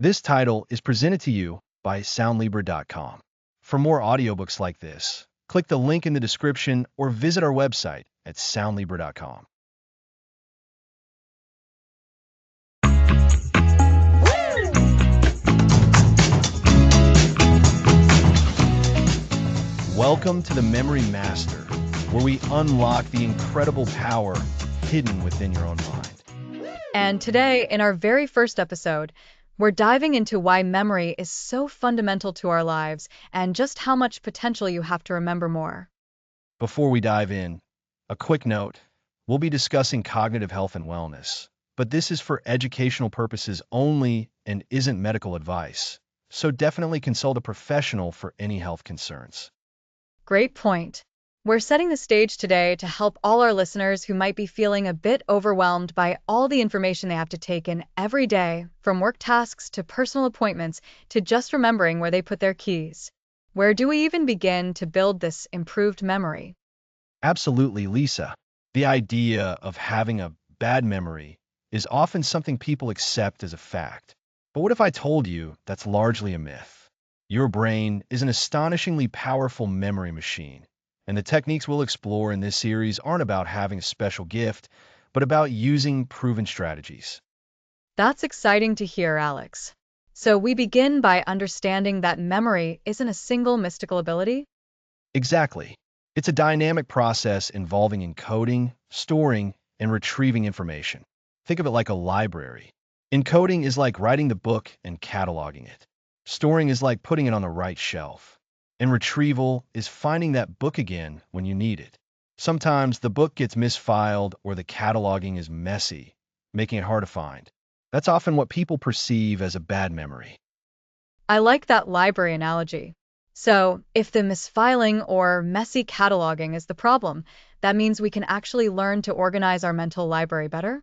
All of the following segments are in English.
This title is presented to you by Soundlibra.com. For more audiobooks like this, click the link in the description or visit our website at Soundlibra.com. Welcome to the Memory Master, where we unlock the incredible power hidden within your own mind. And today, in our very first episode, we're diving into why memory is so fundamental to our lives and just how much potential you have to remember more. Before we dive in, a quick note. We'll be discussing cognitive health and wellness, but this is for educational purposes only and isn't medical advice. So definitely consult a professional for any health concerns. Great point. We're setting the stage today to help all our listeners who might be feeling a bit overwhelmed by all the information they have to take in every day, from work tasks to personal appointments to just remembering where they put their keys. Where do we even begin to build this improved memory? Absolutely, Lisa. The idea of having a bad memory is often something people accept as a fact. But what if I told you that's largely a myth? Your brain is an astonishingly powerful memory machine, and the techniques we'll explore in this series aren't about having a special gift, but about using proven strategies. That's exciting to hear, Alex. So we begin by understanding that memory isn't a single mystical ability? Exactly. It's a dynamic process involving encoding, storing, and retrieving information. Think of it like a library. Encoding is like writing the book and cataloging it. Storing is like putting it on the right shelf. And retrieval is finding that book again when you need it. Sometimes the book gets misfiled or the cataloging is messy, making it hard to find. That's often what people perceive as a bad memory. I like that library analogy. So, if the misfiling or messy cataloging is the problem, that means we can actually learn to organize our mental library better?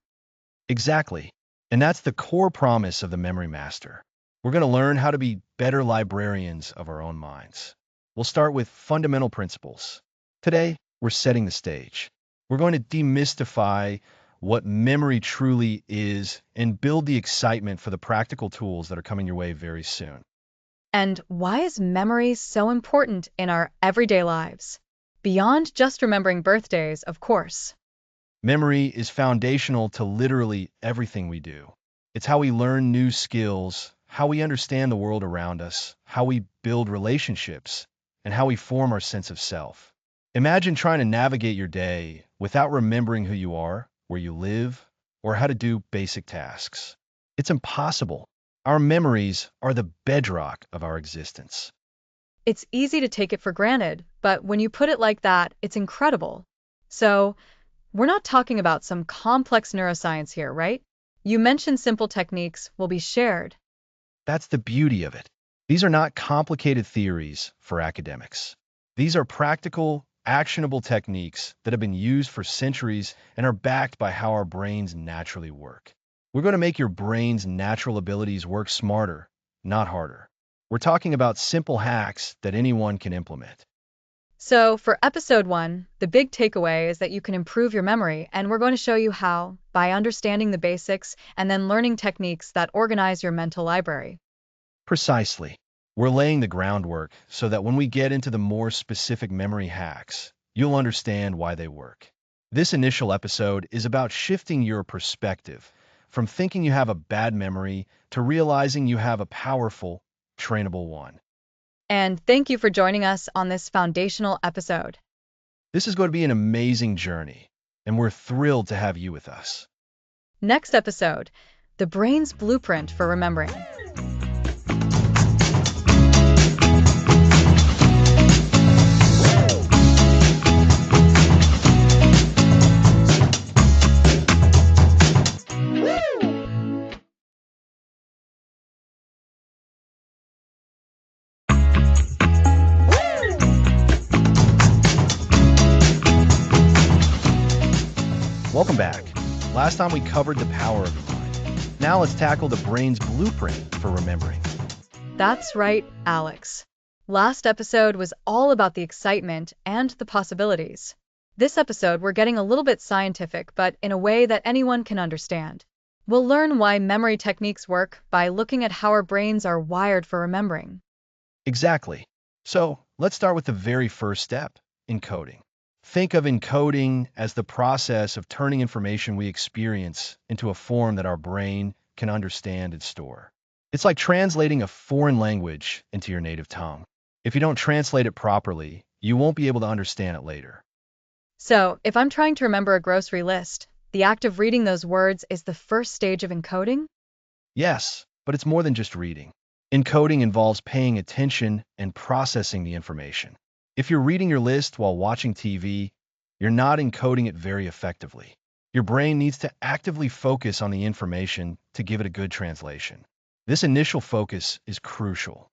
Exactly. And that's the core promise of the Memory Master. We're going to learn how to be better librarians of our own minds. We'll start with fundamental principles. Today, we're setting the stage. We're going to demystify what memory truly is and build the excitement for the practical tools that are coming your way very soon. And why is memory so important in our everyday lives? Beyond just remembering birthdays, of course. Memory is foundational to literally everything we do. It's how we learn new skills, how we understand the world around us, how we build relationships, and how we form our sense of self. Imagine trying to navigate your day without remembering who you are, where you live, or how to do basic tasks. It's impossible. Our memories are the bedrock of our existence. It's easy to take it for granted, but when you put it like that, it's incredible. So, we're not talking about some complex neuroscience here, right? You mentioned simple techniques will be shared. That's the beauty of it. These are not complicated theories for academics. These are practical, actionable techniques that have been used for centuries and are backed by how our brains naturally work. We're going to make your brain's natural abilities work smarter, not harder. We're talking about simple hacks that anyone can implement. So, for episode 1, the big takeaway is that you can improve your memory, and we're going to show you how by understanding the basics and then learning techniques that organize your mental library. Precisely. We're laying the groundwork so that when we get into the more specific memory hacks, you'll understand why they work. This initial episode is about shifting your perspective from thinking you have a bad memory to realizing you have a powerful, trainable one. And thank you for joining us on this foundational episode. This is going to be an amazing journey, and we're thrilled to have you with us. Next episode, the brain's blueprint for remembering. Welcome back. Last time we covered the power of the mind. Now let's tackle the brain's blueprint for remembering. That's right, Alex. Last episode was all about the excitement and the possibilities. This episode, we're getting a little bit scientific, but in a way that anyone can understand. We'll learn why memory techniques work by looking at how our brains are wired for remembering. Exactly. So let's start with the very first step, encoding. Think of encoding as the process of turning information we experience into a form that our brain can understand and store. It's like translating a foreign language into your native tongue. If you don't translate it properly, you won't be able to understand it later. So, if I'm trying to remember a grocery list, the act of reading those words is the first stage of encoding? Yes, but it's more than just reading. Encoding involves paying attention and processing the information. If you're reading your list while watching TV, you're not encoding it very effectively. Your brain needs to actively focus on the information to give it a good translation. This initial focus is crucial.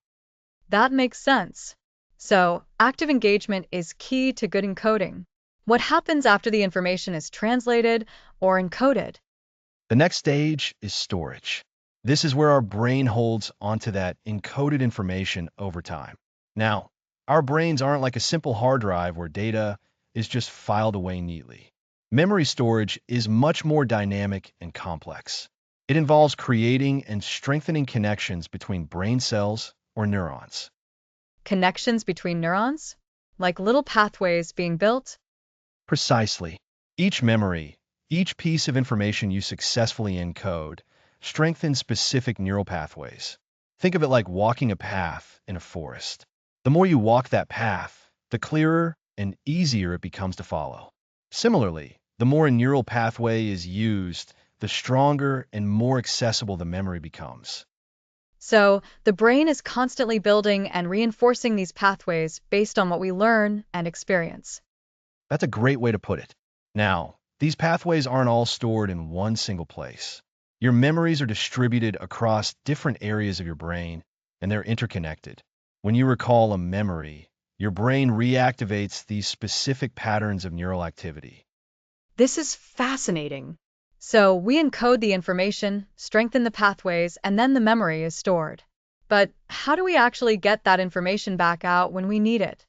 That makes sense. So, active engagement is key to good encoding. What happens after the information is translated or encoded? The next stage is storage. This is where our brain holds onto that encoded information over time. Now, our brains aren't like a simple hard drive where data is just filed away neatly. Memory storage is much more dynamic and complex. It involves creating and strengthening connections between brain cells or neurons. Connections between neurons? Like little pathways being built? Precisely. Each memory, each piece of information you successfully encode, strengthens specific neural pathways. Think of it like walking a path in a forest. The more you walk that path, the clearer and easier it becomes to follow. Similarly, the more a neural pathway is used, the stronger and more accessible the memory becomes. So, the brain is constantly building and reinforcing these pathways based on what we learn and experience. That's a great way to put it. Now, these pathways aren't all stored in one single place. Your memories are distributed across different areas of your brain, and they're interconnected. When you recall a memory, your brain reactivates these specific patterns of neural activity. This is fascinating. So, we encode the information, strengthen the pathways, and then the memory is stored. But how do we actually get that information back out when we need it?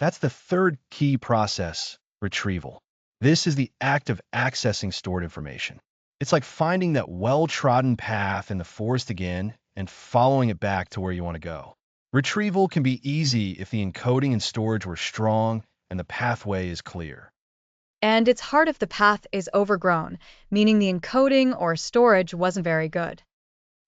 That's the third key process, retrieval. This is the act of accessing stored information. It's like finding that well-trodden path in the forest again and following it back to where you want to go. Retrieval can be easy if the encoding and storage were strong and the pathway is clear. And it's hard if the path is overgrown, meaning the encoding or storage wasn't very good.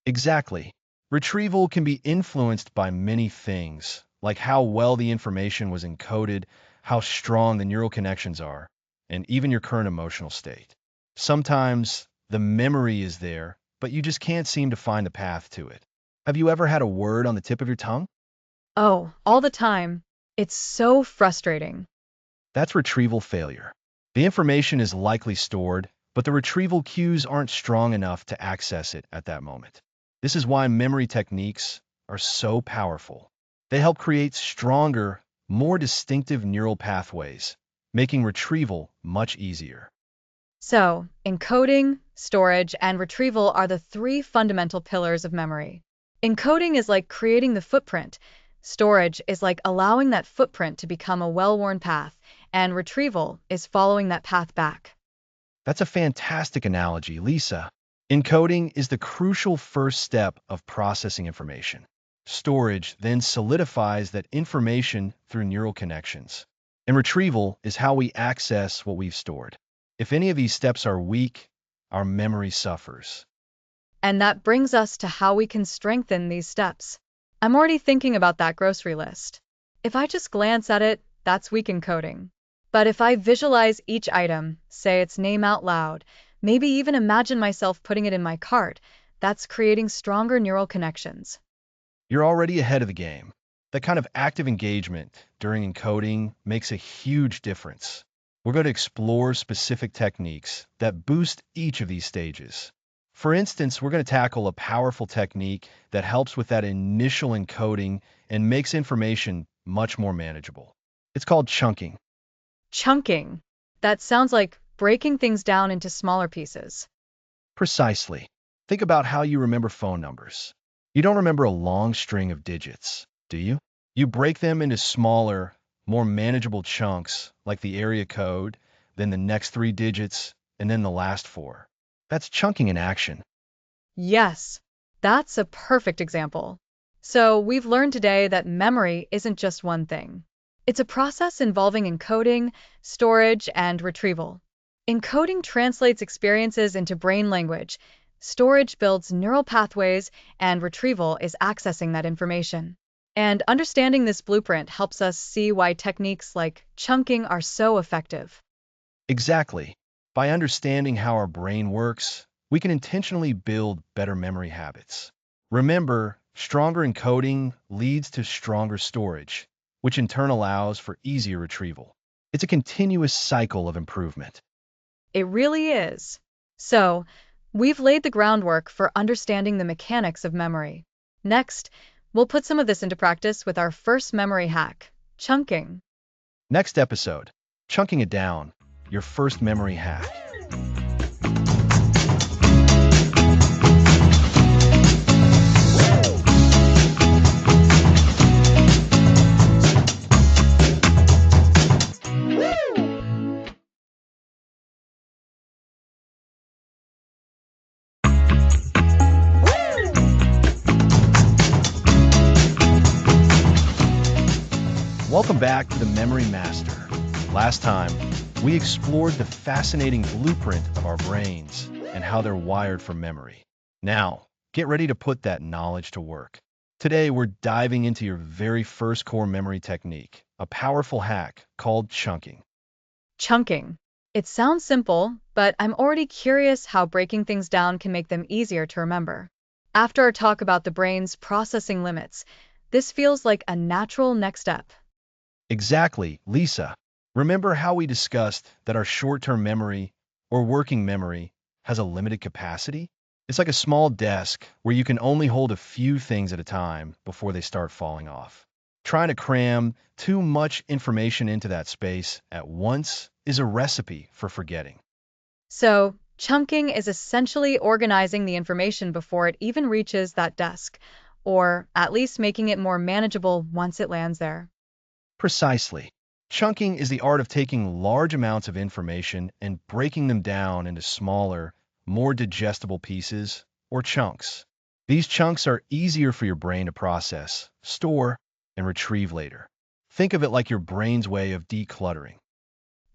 Exactly. Retrieval can be influenced by many things, like how well the information was encoded, how strong the neural connections are, and even your current emotional state. Sometimes the memory is there, but you just can't seem to find the path to it. Have you ever had a word on the tip of your tongue? Oh, all the time. It's so frustrating. That's retrieval failure. The information is likely stored, but the retrieval cues aren't strong enough to access it at that moment. This is why memory techniques are so powerful. They help create stronger, more distinctive neural pathways, making retrieval much easier. So, encoding, storage, and retrieval are the three fundamental pillars of memory. Encoding is like creating the footprint, storage is like allowing that footprint to become a well-worn path, and retrieval is following that path back. That's a fantastic analogy, Lisa. Encoding is the crucial first step of processing information. Storage then solidifies that information through neural connections. And retrieval is how we access what we've stored. If any of these steps are weak, our memory suffers. And that brings us to how we can strengthen these steps. I'm already thinking about that grocery list. If I just glance at it, that's weak encoding. But if I visualize each item, say its name out loud, maybe even imagine myself putting it in my cart, that's creating stronger neural connections. You're already ahead of the game. That kind of active engagement during encoding makes a huge difference. We're going to explore specific techniques that boost each of these stages. For instance, we're going to tackle a powerful technique that helps with that initial encoding and makes information much more manageable. It's called chunking. Chunking. That sounds like breaking things down into smaller pieces. Precisely. Think about how you remember phone numbers. You don't remember a long string of digits, do you? You break them into smaller, more manageable chunks, like the area code, then the next three digits, and then the last four. That's chunking in action. Yes, that's a perfect example. So, we've learned today that memory isn't just one thing. It's a process involving encoding, storage, and retrieval. Encoding translates experiences into brain language, storage builds neural pathways, and retrieval is accessing that information. And understanding this blueprint helps us see why techniques like chunking are so effective. Exactly. By understanding how our brain works, we can intentionally build better memory habits. Remember, stronger encoding leads to stronger storage, which in turn allows for easier retrieval. It's a continuous cycle of improvement. It really is. So, we've laid the groundwork for understanding the mechanics of memory. Next, we'll put some of this into practice with our first memory hack, chunking. Next episode, chunking it down, your first memory hack. Welcome back to the Memory Master. Last time, we explored the fascinating blueprint of our brains and how they're wired for memory. Now, get ready to put that knowledge to work. Today, we're diving into your very first core memory technique, a powerful hack called chunking. Chunking. It sounds simple, but I'm already curious how breaking things down can make them easier to remember. After our talk about the brain's processing limits, this feels like a natural next step. Exactly, Lisa. Remember how we discussed that our short-term memory or working memory has a limited capacity? It's like a small desk where you can only hold a few things at a time before they start falling off. Trying to cram too much information into that space at once is a recipe for forgetting. So, chunking is essentially organizing the information before it even reaches that desk, or at least making it more manageable once it lands there. Precisely. Chunking is the art of taking large amounts of information and breaking them down into smaller, more digestible pieces or chunks. These chunks are easier for your brain to process, store, and retrieve later. Think of it like your brain's way of decluttering.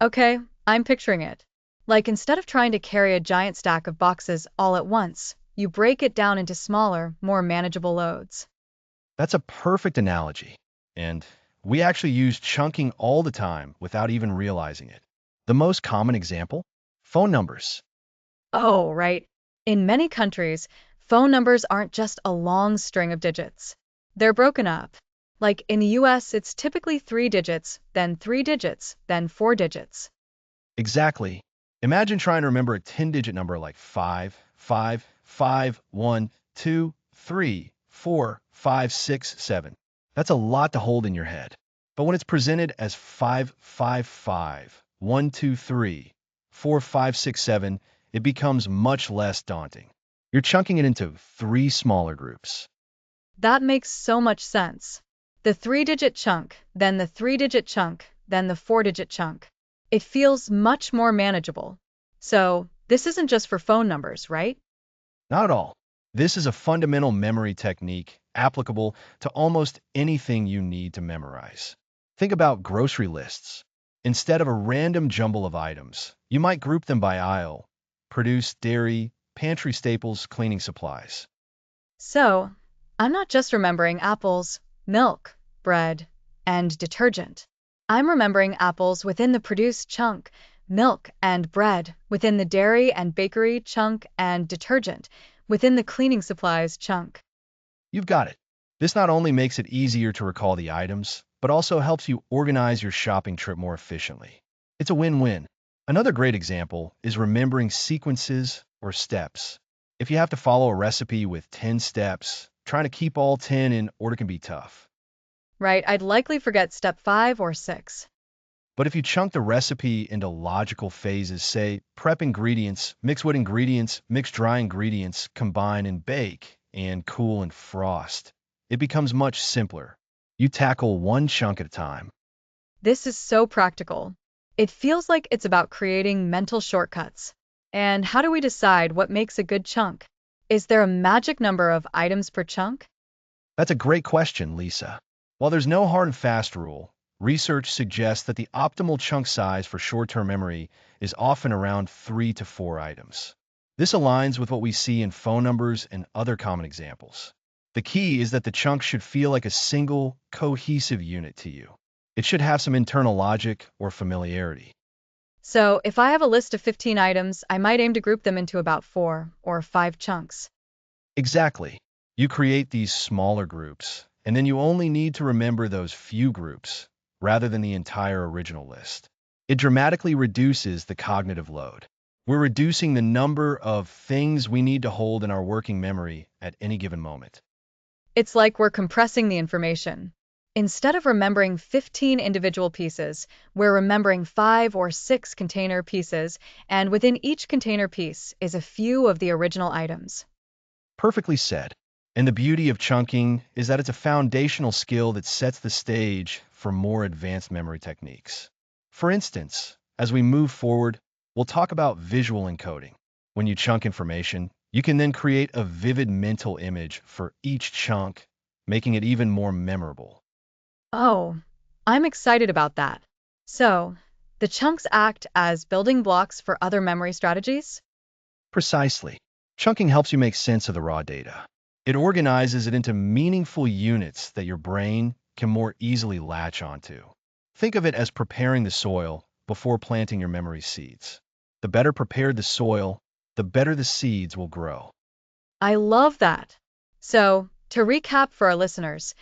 Okay, I'm picturing it. Like instead of trying to carry a giant stack of boxes all at once, you break it down into smaller, more manageable loads. That's a perfect analogy. And we actually use chunking all the time without even realizing it. The most common example? Phone numbers. Oh, right. In many countries, phone numbers aren't just a long string of digits. They're broken up. Like in the US, it's typically three digits, then four digits. Exactly. Imagine trying to remember a 10-digit number like 5, 5, 5, 1, 2, 3, 4, 5, 6, 7. That's a lot to hold in your head. But when it's presented as 5, 5, 5, 1, 2, 3, 4, 5, 6, 7, it becomes much less daunting. You're chunking it into three smaller groups. That makes so much sense. The three-digit chunk, then the three-digit chunk, then the four-digit chunk. It feels much more manageable. So, this isn't just for phone numbers, right? Not at all. This is a fundamental memory technique applicable to almost anything you need to memorize. Think about grocery lists. Instead of a random jumble of items, you might group them by aisle, produce, dairy, pantry staples, cleaning supplies. So, I'm not just remembering apples, milk, bread, and detergent. I'm remembering apples within the produce chunk, milk and bread within the dairy and bakery chunk, and detergent within the cleaning supplies chunk. You've got it. This not only makes it easier to recall the items, but also helps you organize your shopping trip more efficiently. It's a win-win. Another great example is remembering sequences or steps. If you have to follow a recipe with 10 steps, trying to keep all 10 in order can be tough. Right, I'd likely forget step 5 or 6. But if you chunk the recipe into logical phases, say prep ingredients, mix wet ingredients, mix dry ingredients, combine and bake, and cool and frost, it becomes much simpler. You tackle one chunk at a time. This is so practical. It feels like it's about creating mental shortcuts. And how do we decide what makes a good chunk? Is there a magic number of items per chunk? That's a great question, Lisa. While there's no hard and fast rule, research suggests that the optimal chunk size for short-term memory is often around 3 to 4 items. This aligns with what we see in phone numbers and other common examples. The key is that the chunk should feel like a single, cohesive unit to you. It should have some internal logic or familiarity. So, if I have a list of 15 items, I might aim to group them into about 4 or 5 chunks. Exactly. You create these smaller groups, and then you only need to remember those few groups rather than the entire original list. It dramatically reduces the cognitive load. We're reducing the number of things we need to hold in our working memory at any given moment. It's like we're compressing the information. Instead of remembering 15 individual pieces, we're remembering 5 or 6 container pieces, and within each container piece is a few of the original items. Perfectly said. And the beauty of chunking is that it's a foundational skill that sets the stage for more advanced memory techniques. For instance, as we move forward, we'll talk about visual encoding. When you chunk information, you can then create a vivid mental image for each chunk, making it even more memorable. Oh, I'm excited about that. So, the chunks act as building blocks for other memory strategies? Precisely. Chunking helps you make sense of the raw data. It organizes it into meaningful units that your brain can more easily latch onto. Think of it as preparing the soil before planting your memory seeds. The better prepared the soil, the better the seeds will grow. I love that. So, to recap for our listeners,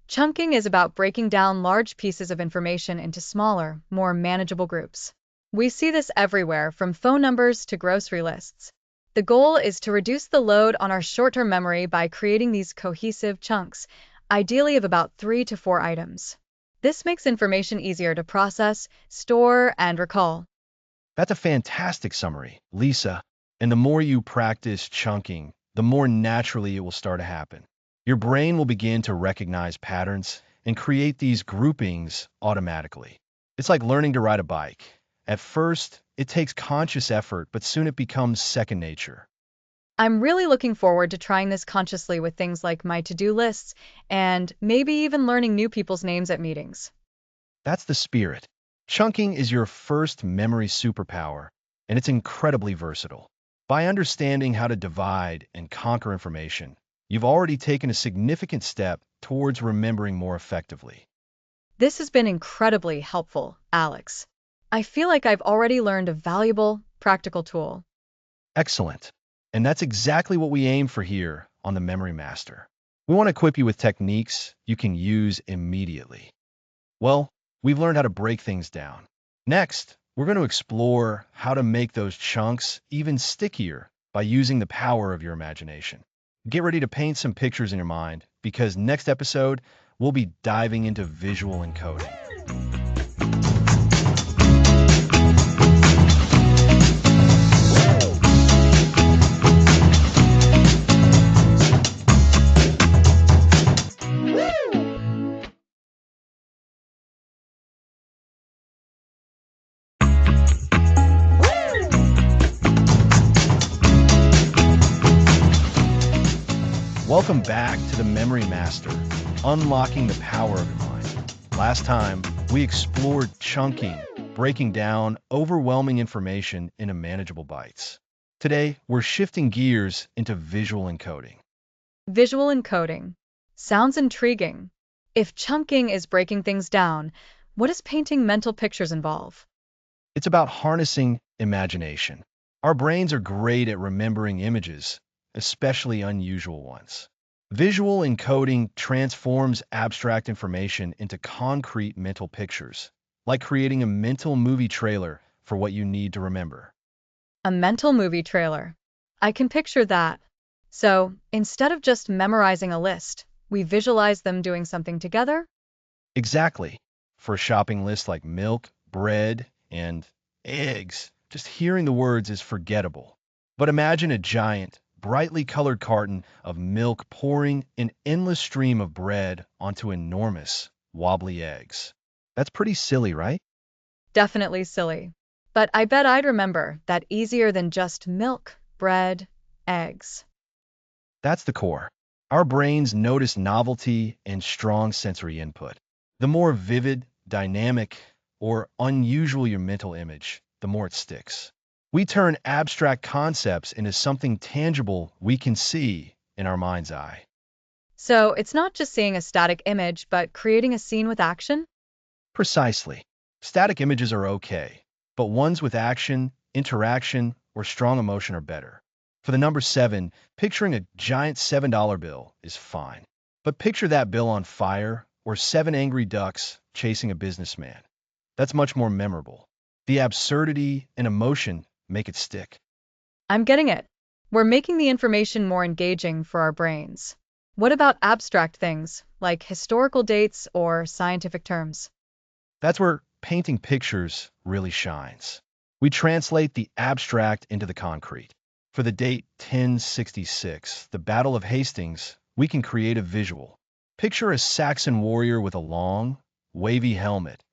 chunking is about breaking down large pieces of information into smaller, more manageable groups. We see this everywhere, from phone numbers to grocery lists. The goal is to reduce the load on our short-term memory by creating these cohesive chunks, ideally of about 3 to 4 items. This makes information easier to process, store, and recall. That's a fantastic summary, Lisa. And the more you practice chunking, the more naturally it will start to happen. Your brain will begin to recognize patterns and create these groupings automatically. It's like learning to ride a bike. At first, it takes conscious effort, but soon it becomes second nature. I'm really looking forward to trying this consciously with things like my to-do lists and maybe even learning new people's names at meetings. That's the spirit. Chunking is your first memory superpower, and it's incredibly versatile. By understanding how to divide and conquer information, you've already taken a significant step towards remembering more effectively. This has been incredibly helpful, Alex. I feel like I've already learned a valuable, practical tool. Excellent. And that's exactly what we aim for here on the Memory Master. We want to equip you with techniques you can use immediately. Well, we've learned how to break things down. Next, we're going to explore how to make those chunks even stickier by using the power of your imagination. Get ready to paint some pictures in your mind because next episode, we'll be diving into visual encoding. Welcome back to the Memory Master, unlocking the power of your mind. Last time, we explored chunking, breaking down overwhelming information into manageable bites. Today, we're shifting gears into visual encoding. Visual encoding. Sounds intriguing. If chunking is breaking things down, what does painting mental pictures involve? It's about harnessing imagination. Our brains are great at remembering images, especially unusual ones. Visual encoding transforms abstract information into concrete mental pictures, like creating a mental movie trailer for what you need to remember. A mental movie trailer. I can picture that. So, instead of just memorizing a list, we visualize them doing something together? Exactly. For a shopping list like milk, bread, and eggs, just hearing the words is forgettable. But imagine a giant, brightly colored carton of milk pouring an endless stream of bread onto enormous, wobbly eggs. That's pretty silly, right? Definitely silly. But I bet I'd remember that easier than just milk, bread, eggs. That's the core. Our brains notice novelty and strong sensory input. The more vivid, dynamic, or unusual your mental image, the more it sticks. We turn abstract concepts into something tangible we can see in our mind's eye. So it's not just seeing a static image, but creating a scene with action? Precisely. Static images are okay, but ones with action, interaction, or strong emotion are better. For the number 7, picturing a giant $7 bill is fine. But picture that bill on fire or 7 angry ducks chasing a businessman. That's much more memorable. The absurdity and emotion make it stick. I'm getting it. We're making the information more engaging for our brains. What about abstract things, like historical dates or scientific terms? That's where painting pictures really shines. We translate the abstract into the concrete. For the date 1066, the Battle of Hastings, we can create a visual. Picture a Saxon warrior with a long, wavy helmet,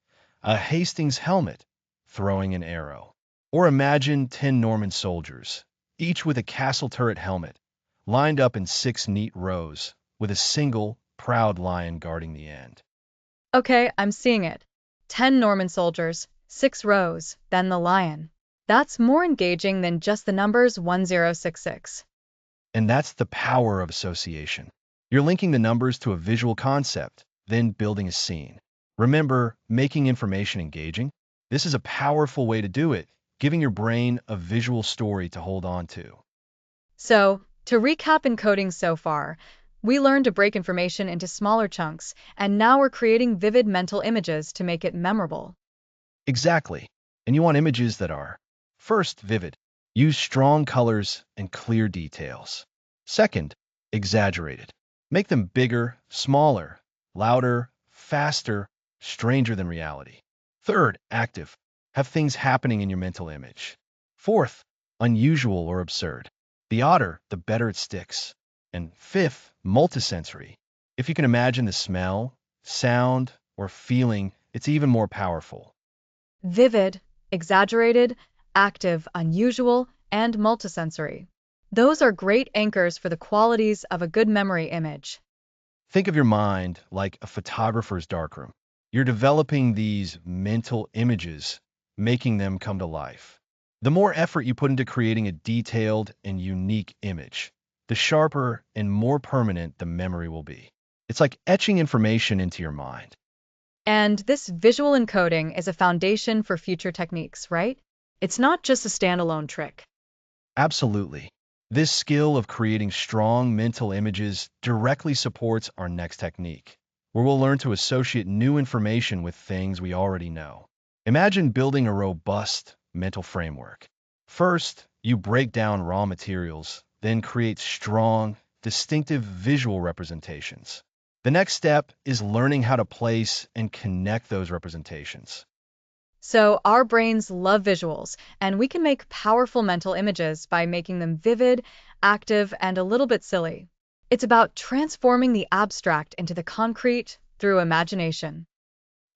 a Hastings helmet, throwing an arrow. Or imagine 10 Norman soldiers, each with a castle turret helmet, lined up in 6 neat rows, with a single, proud lion guarding the end. Okay, I'm seeing it. 10 Norman soldiers, 6 rows, then the lion. That's more engaging than just the numbers 1066. And that's the power of association. You're linking the numbers to a visual concept, then building a scene. Remember, making information engaging? This is a powerful way to do it, giving your brain a visual story to hold on to. So, to recap encoding so far, we learned to break information into smaller chunks, and now we're creating vivid mental images to make it memorable. Exactly. And you want images that are, first, vivid. Use strong colors and clear details. Second, exaggerated. Make them bigger, smaller, louder, faster, stranger than reality. Third, active. Have things happening in your mental image. Fourth, unusual or absurd. The odder, the better it sticks. And fifth, multisensory. If you can imagine the smell, sound, or feeling, it's even more powerful. Vivid, exaggerated, active, unusual, and multisensory. Those are great anchors for the qualities of a good memory image. Think of your mind like a photographer's darkroom. You're developing these mental images, making them come to life. The more effort you put into creating a detailed and unique image, the sharper and more permanent the memory will be. It's like etching information into your mind. And this visual encoding is a foundation for future techniques, right? It's not just a standalone trick. Absolutely. This skill of creating strong mental images directly supports our next technique, where we'll learn to associate new information with things we already know. Imagine building a robust mental framework. First, you break down raw materials, then create strong, distinctive visual representations. The next step is learning how to place and connect those representations. So, our brains love visuals, and we can make powerful mental images by making them vivid, active, and a little bit silly. It's about transforming the abstract into the concrete through imagination.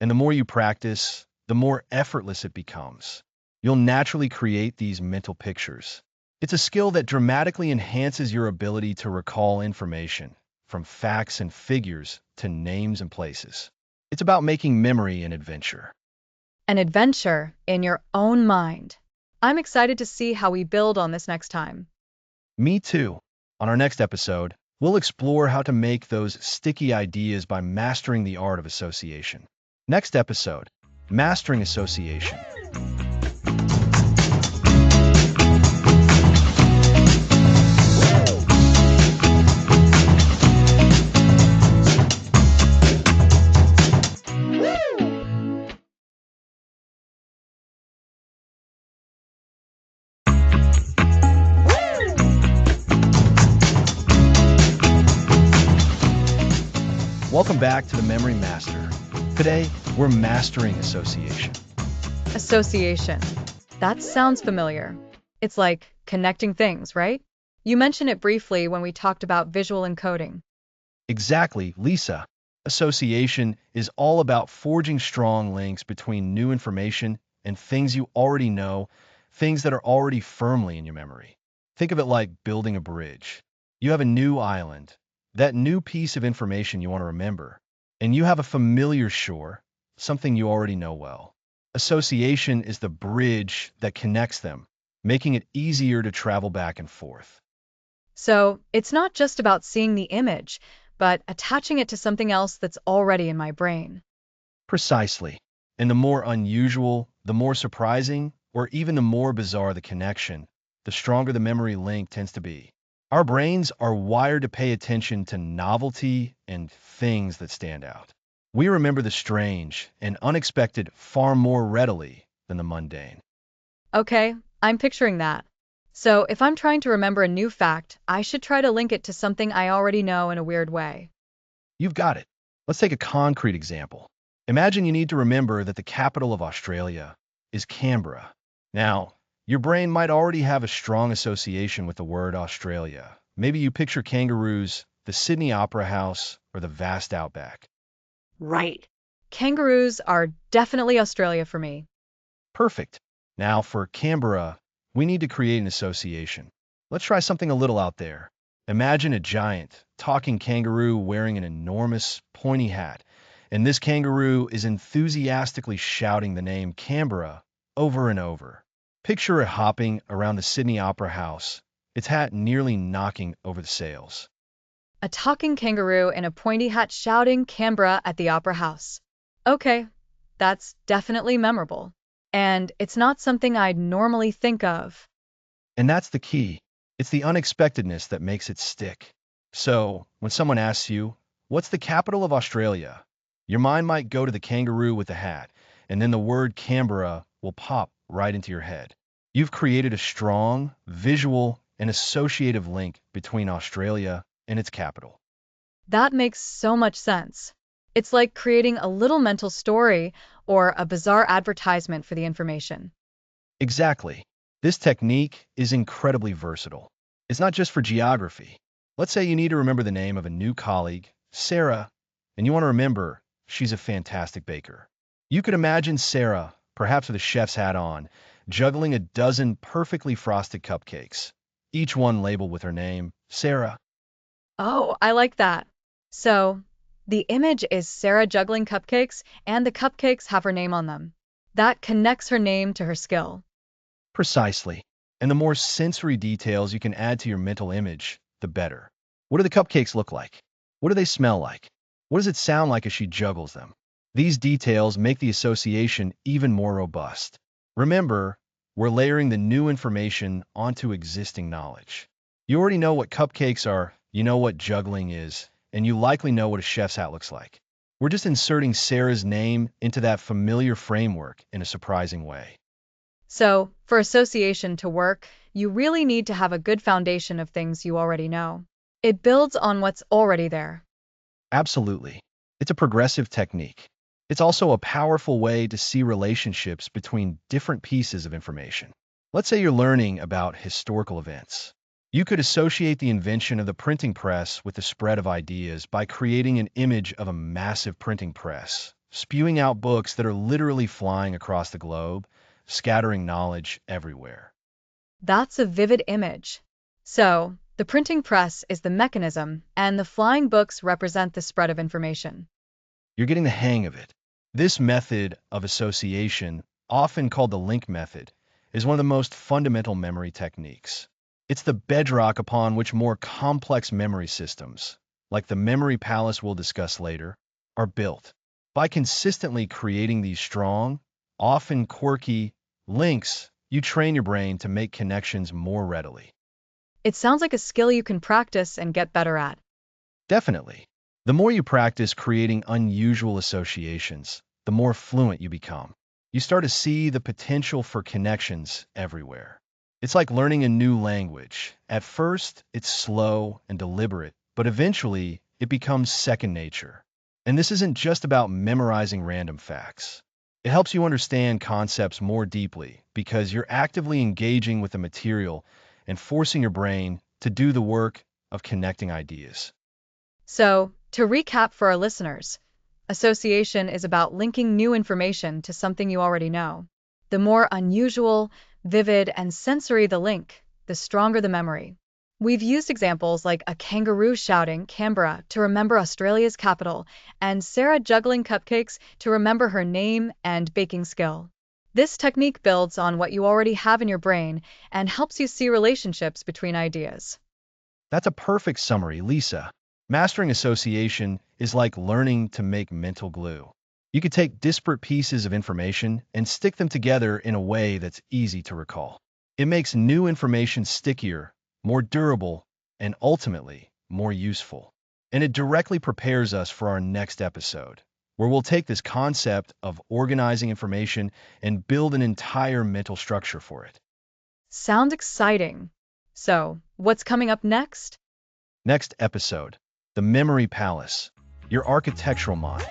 And the more you practice, the more effortless it becomes. You'll naturally create these mental pictures. It's a skill that dramatically enhances your ability to recall information, from facts and figures to names and places. It's about making memory an adventure. An adventure in your own mind. I'm excited to see how we build on this next time. Me too. On our next episode, we'll explore how to make those sticky ideas by mastering the art of association. Next episode, Mastering Association. Welcome back to the Memory Master. Today, we're mastering association. Association. That sounds familiar. It's like connecting things, right? You mentioned it briefly when we talked about visual encoding. Exactly, Lisa. Association is all about forging strong links between new information and things you already know, things that are already firmly in your memory. Think of it like building a bridge. You have a new island, that new piece of information you want to remember, and you have a familiar shore, something you already know well. Association is the bridge that connects them, making it easier to travel back and forth. So it's not just about seeing the image, but attaching it to something else that's already in my brain. Precisely. And the more unusual, the more surprising, or even the more bizarre the connection, the stronger the memory link tends to be. Our brains are wired to pay attention to novelty and things that stand out. We remember the strange and unexpected far more readily than the mundane. Okay, I'm picturing that. So if I'm trying to remember a new fact, I should try to link it to something I already know in a weird way. You've got it. Let's take a concrete example. Imagine you need to remember that the capital of Australia is Canberra. Now, your brain might already have a strong association with the word Australia. Maybe you picture kangaroos, the Sydney Opera House, or the vast outback. Right. Kangaroos are definitely Australia for me. Perfect. Now, for Canberra, we need to create an association. Let's try something a little out there. Imagine a giant, talking kangaroo wearing an enormous, pointy hat, and this kangaroo is enthusiastically shouting the name Canberra over and over. Picture it hopping around the Sydney Opera House, its hat nearly knocking over the sails. A talking kangaroo in a pointy hat shouting Canberra at the Opera House. Okay, that's definitely memorable. And it's not something I'd normally think of. And that's the key. It's the unexpectedness that makes it stick. So, when someone asks you, what's the capital of Australia? Your mind might go to the kangaroo with the hat, and then the word Canberra will pop right into your head. You've created a strong, visual, and associative link between Australia and its capital. That makes so much sense. It's like creating a little mental story or a bizarre advertisement for the information. Exactly. This technique is incredibly versatile. It's not just for geography. Let's say you need to remember the name of a new colleague, Sarah, and you want to remember she's a fantastic baker. You could imagine Sarah, perhaps with a chef's hat on, juggling a dozen perfectly frosted cupcakes, each one labeled with her name, Sarah. Oh, I like that. So, the image is Sarah juggling cupcakes, and the cupcakes have her name on them. That connects her name to her skill. Precisely. And the more sensory details you can add to your mental image, the better. What do the cupcakes look like? What do they smell like? What does it sound like as she juggles them? These details make the association even more robust. Remember, we're layering the new information onto existing knowledge. You already know what cupcakes are, you know what juggling is, and you likely know what a chef's hat looks like. We're just inserting Sarah's name into that familiar framework in a surprising way. So, for association to work, you really need to have a good foundation of things you already know. It builds on what's already there. Absolutely. It's a progressive technique. It's also a powerful way to see relationships between different pieces of information. Let's say you're learning about historical events. You could associate the invention of the printing press with the spread of ideas by creating an image of a massive printing press, spewing out books that are literally flying across the globe, scattering knowledge everywhere. That's a vivid image. So, the printing press is the mechanism, and the flying books represent the spread of information. You're getting the hang of it. This method of association, often called the link method, is one of the most fundamental memory techniques. It's the bedrock upon which more complex memory systems, like the memory palace we'll discuss later, are built. By consistently creating these strong, often quirky, links, you train your brain to make connections more readily. It sounds like a skill you can practice and get better at. Definitely. The more you practice creating unusual associations, the more fluent you become. You start to see the potential for connections everywhere. It's like learning a new language. At first, it's slow and deliberate, but eventually, it becomes second nature. And this isn't just about memorizing random facts. It helps you understand concepts more deeply because you're actively engaging with the material and forcing your brain to do the work of connecting ideas. So, to recap for our listeners, association is about linking new information to something you already know. The more unusual, vivid, and sensory the link, the stronger the memory. We've used examples like a kangaroo shouting Canberra to remember Australia's capital, and Sarah juggling cupcakes to remember her name and baking skill. This technique builds on what you already have in your brain and helps you see relationships between ideas. That's a perfect summary, Lisa. Mastering association is like learning to make mental glue. You could take disparate pieces of information and stick them together in a way that's easy to recall. It makes new information stickier, more durable, and ultimately more useful. And it directly prepares us for our next episode, where we'll take this concept of organizing information and build an entire mental structure for it. Sounds exciting. So, what's coming up next? Next episode, the Memory Palace, your architectural mind.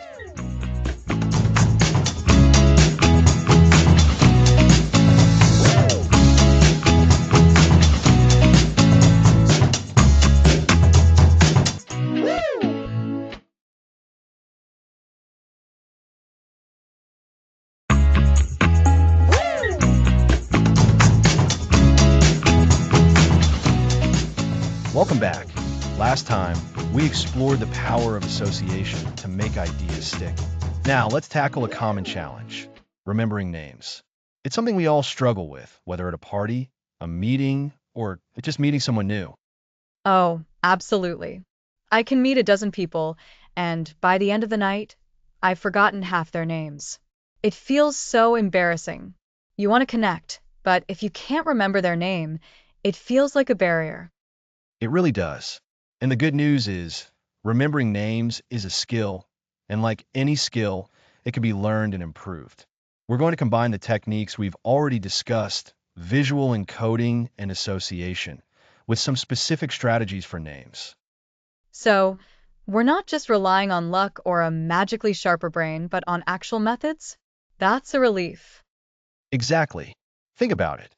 Welcome back. Last time, we explored the power of association to make ideas stick. Now, let's tackle a common challenge, remembering names. It's something we all struggle with, whether at a party, a meeting, or just meeting someone new. Oh, absolutely. I can meet a dozen people, and by the end of the night, I've forgotten half their names. It feels so embarrassing. You want to connect, but if you can't remember their name, it feels like a barrier. It really does. And the good news is, remembering names is a skill, and like any skill, it can be learned and improved. We're going to combine the techniques we've already discussed, visual encoding and association, with some specific strategies for names. So, we're not just relying on luck or a magically sharper brain, but on actual methods? That's a relief. Exactly. Think about it.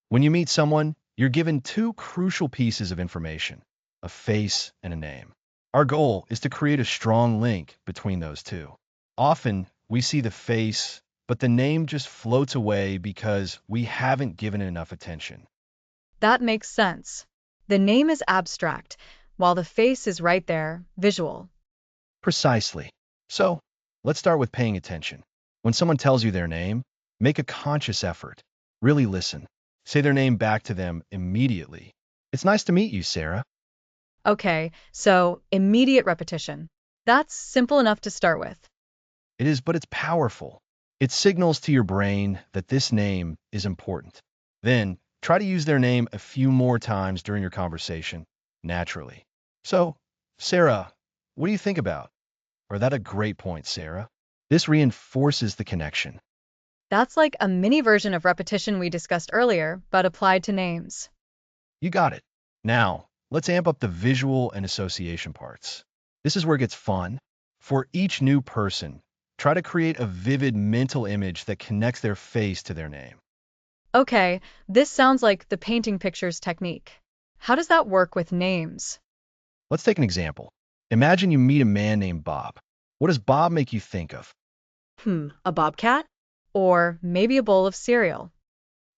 When you meet someone, you're given two crucial pieces of information, a face and a name. Our goal is to create a strong link between those two. Often, we see the face, but the name just floats away because we haven't given it enough attention. That makes sense. The name is abstract, while the face is right there, visual. Precisely. So, let's start with paying attention. When someone tells you their name, make a conscious effort. Really listen. Say their name back to them immediately. It's nice to meet you, Sarah. Okay, so immediate repetition. That's simple enough to start with. It is, but it's powerful. It signals to your brain that this name is important. Then, try to use their name a few more times during your conversation, naturally. So, Sarah, what do you think about? Or that a great point, Sarah. This reinforces the connection. That's like a mini version of repetition we discussed earlier, but applied to names. You got it. Now, let's amp up the visual and association parts. This is where it gets fun. For each new person, try to create a vivid mental image that connects their face to their name. Okay, this sounds like the painting pictures technique. How does that work with names? Let's take an example. Imagine you meet a man named Bob. What does Bob make you think of? A bobcat? Or maybe a bowl of cereal.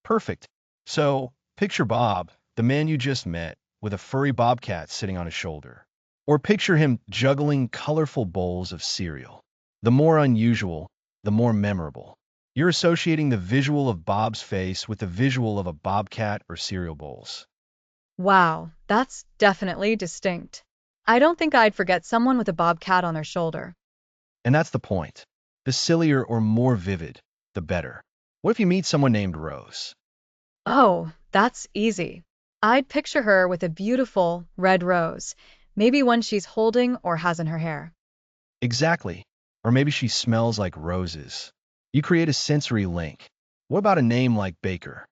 Perfect. So, picture Bob, the man you just met, with a furry bobcat sitting on his shoulder. Or picture him juggling colorful bowls of cereal. The more unusual, the more memorable. You're associating the visual of Bob's face with the visual of a bobcat or cereal bowls. Wow, that's definitely distinct. I don't think I'd forget someone with a bobcat on their shoulder. And that's the point. The sillier or more vivid, the better. What if you meet someone named Rose? Oh, that's easy. I'd picture her with a beautiful red rose, maybe one she's holding or has in her hair. Exactly. Or maybe she smells like roses. You create a sensory link. What about a name like Baker?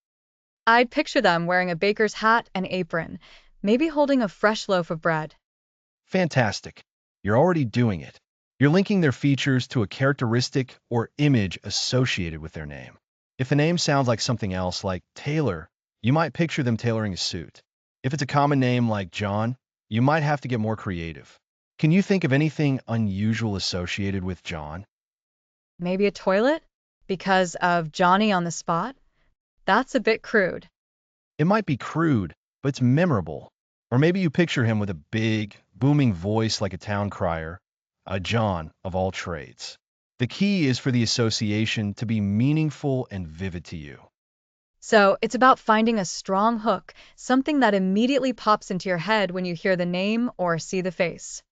I'd picture them wearing a baker's hat and apron, maybe holding a fresh loaf of bread. Fantastic. You're already doing it. You're linking their features to a characteristic or image associated with their name. If the name sounds like something else, like Taylor, you might picture them tailoring a suit. If it's a common name like John, you might have to get more creative. Can you think of anything unusual associated with John? Maybe a toilet? Because of Johnny on the spot? That's a bit crude. It might be crude, but it's memorable. Or maybe you picture him with a big, booming voice like a town crier, a John of all trades. The key is for the association to be meaningful and vivid to you. So it's about finding a strong hook, something that immediately pops into your head when you hear the name or see the face.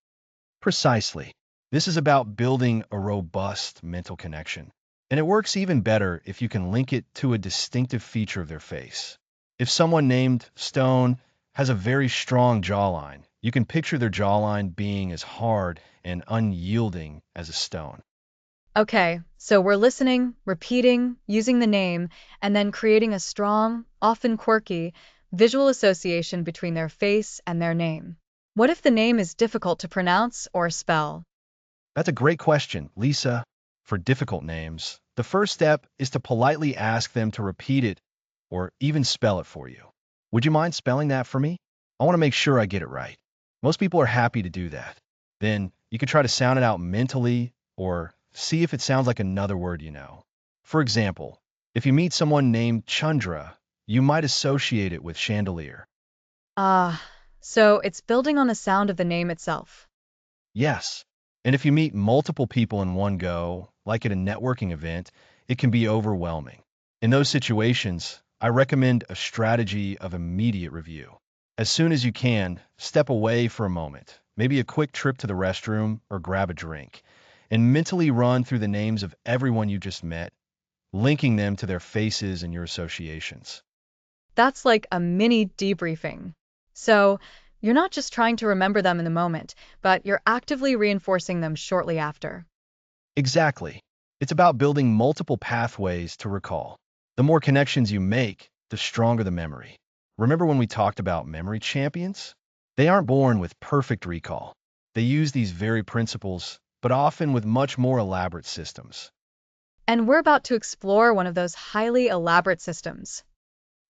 Precisely. This is about building a robust mental connection. And it works even better if you can link it to a distinctive feature of their face. If someone named Stone has a very strong jawline, you can picture their jawline being as hard and unyielding as a stone. Okay, so we're listening, repeating, using the name, and then creating a strong, often quirky, visual association between their face and their name. What if the name is difficult to pronounce or spell? That's a great question, Lisa. For difficult names, the first step is to politely ask them to repeat it or even spell it for you. Would you mind spelling that for me? I want to make sure I get it right. Most people are happy to do that. Then you can try to sound it out mentally or see if it sounds like another word you know. For example, if you meet someone named Chandra, you might associate it with chandelier. Ah, so it's building on the sound of the name itself. Yes. And if you meet multiple people in one go, like at a networking event, it can be overwhelming. In those situations, I recommend a strategy of immediate review. As soon as you can, step away for a moment, maybe a quick trip to the restroom or grab a drink, and mentally run through the names of everyone you just met, linking them to their faces and your associations. That's like a mini debriefing. So you're not just trying to remember them in the moment, but you're actively reinforcing them shortly after. Exactly. It's about building multiple pathways to recall. The more connections you make, the stronger the memory. Remember when we talked about memory champions? They aren't born with perfect recall. They use these very principles, but often with much more elaborate systems. And we're about to explore one of those highly elaborate systems.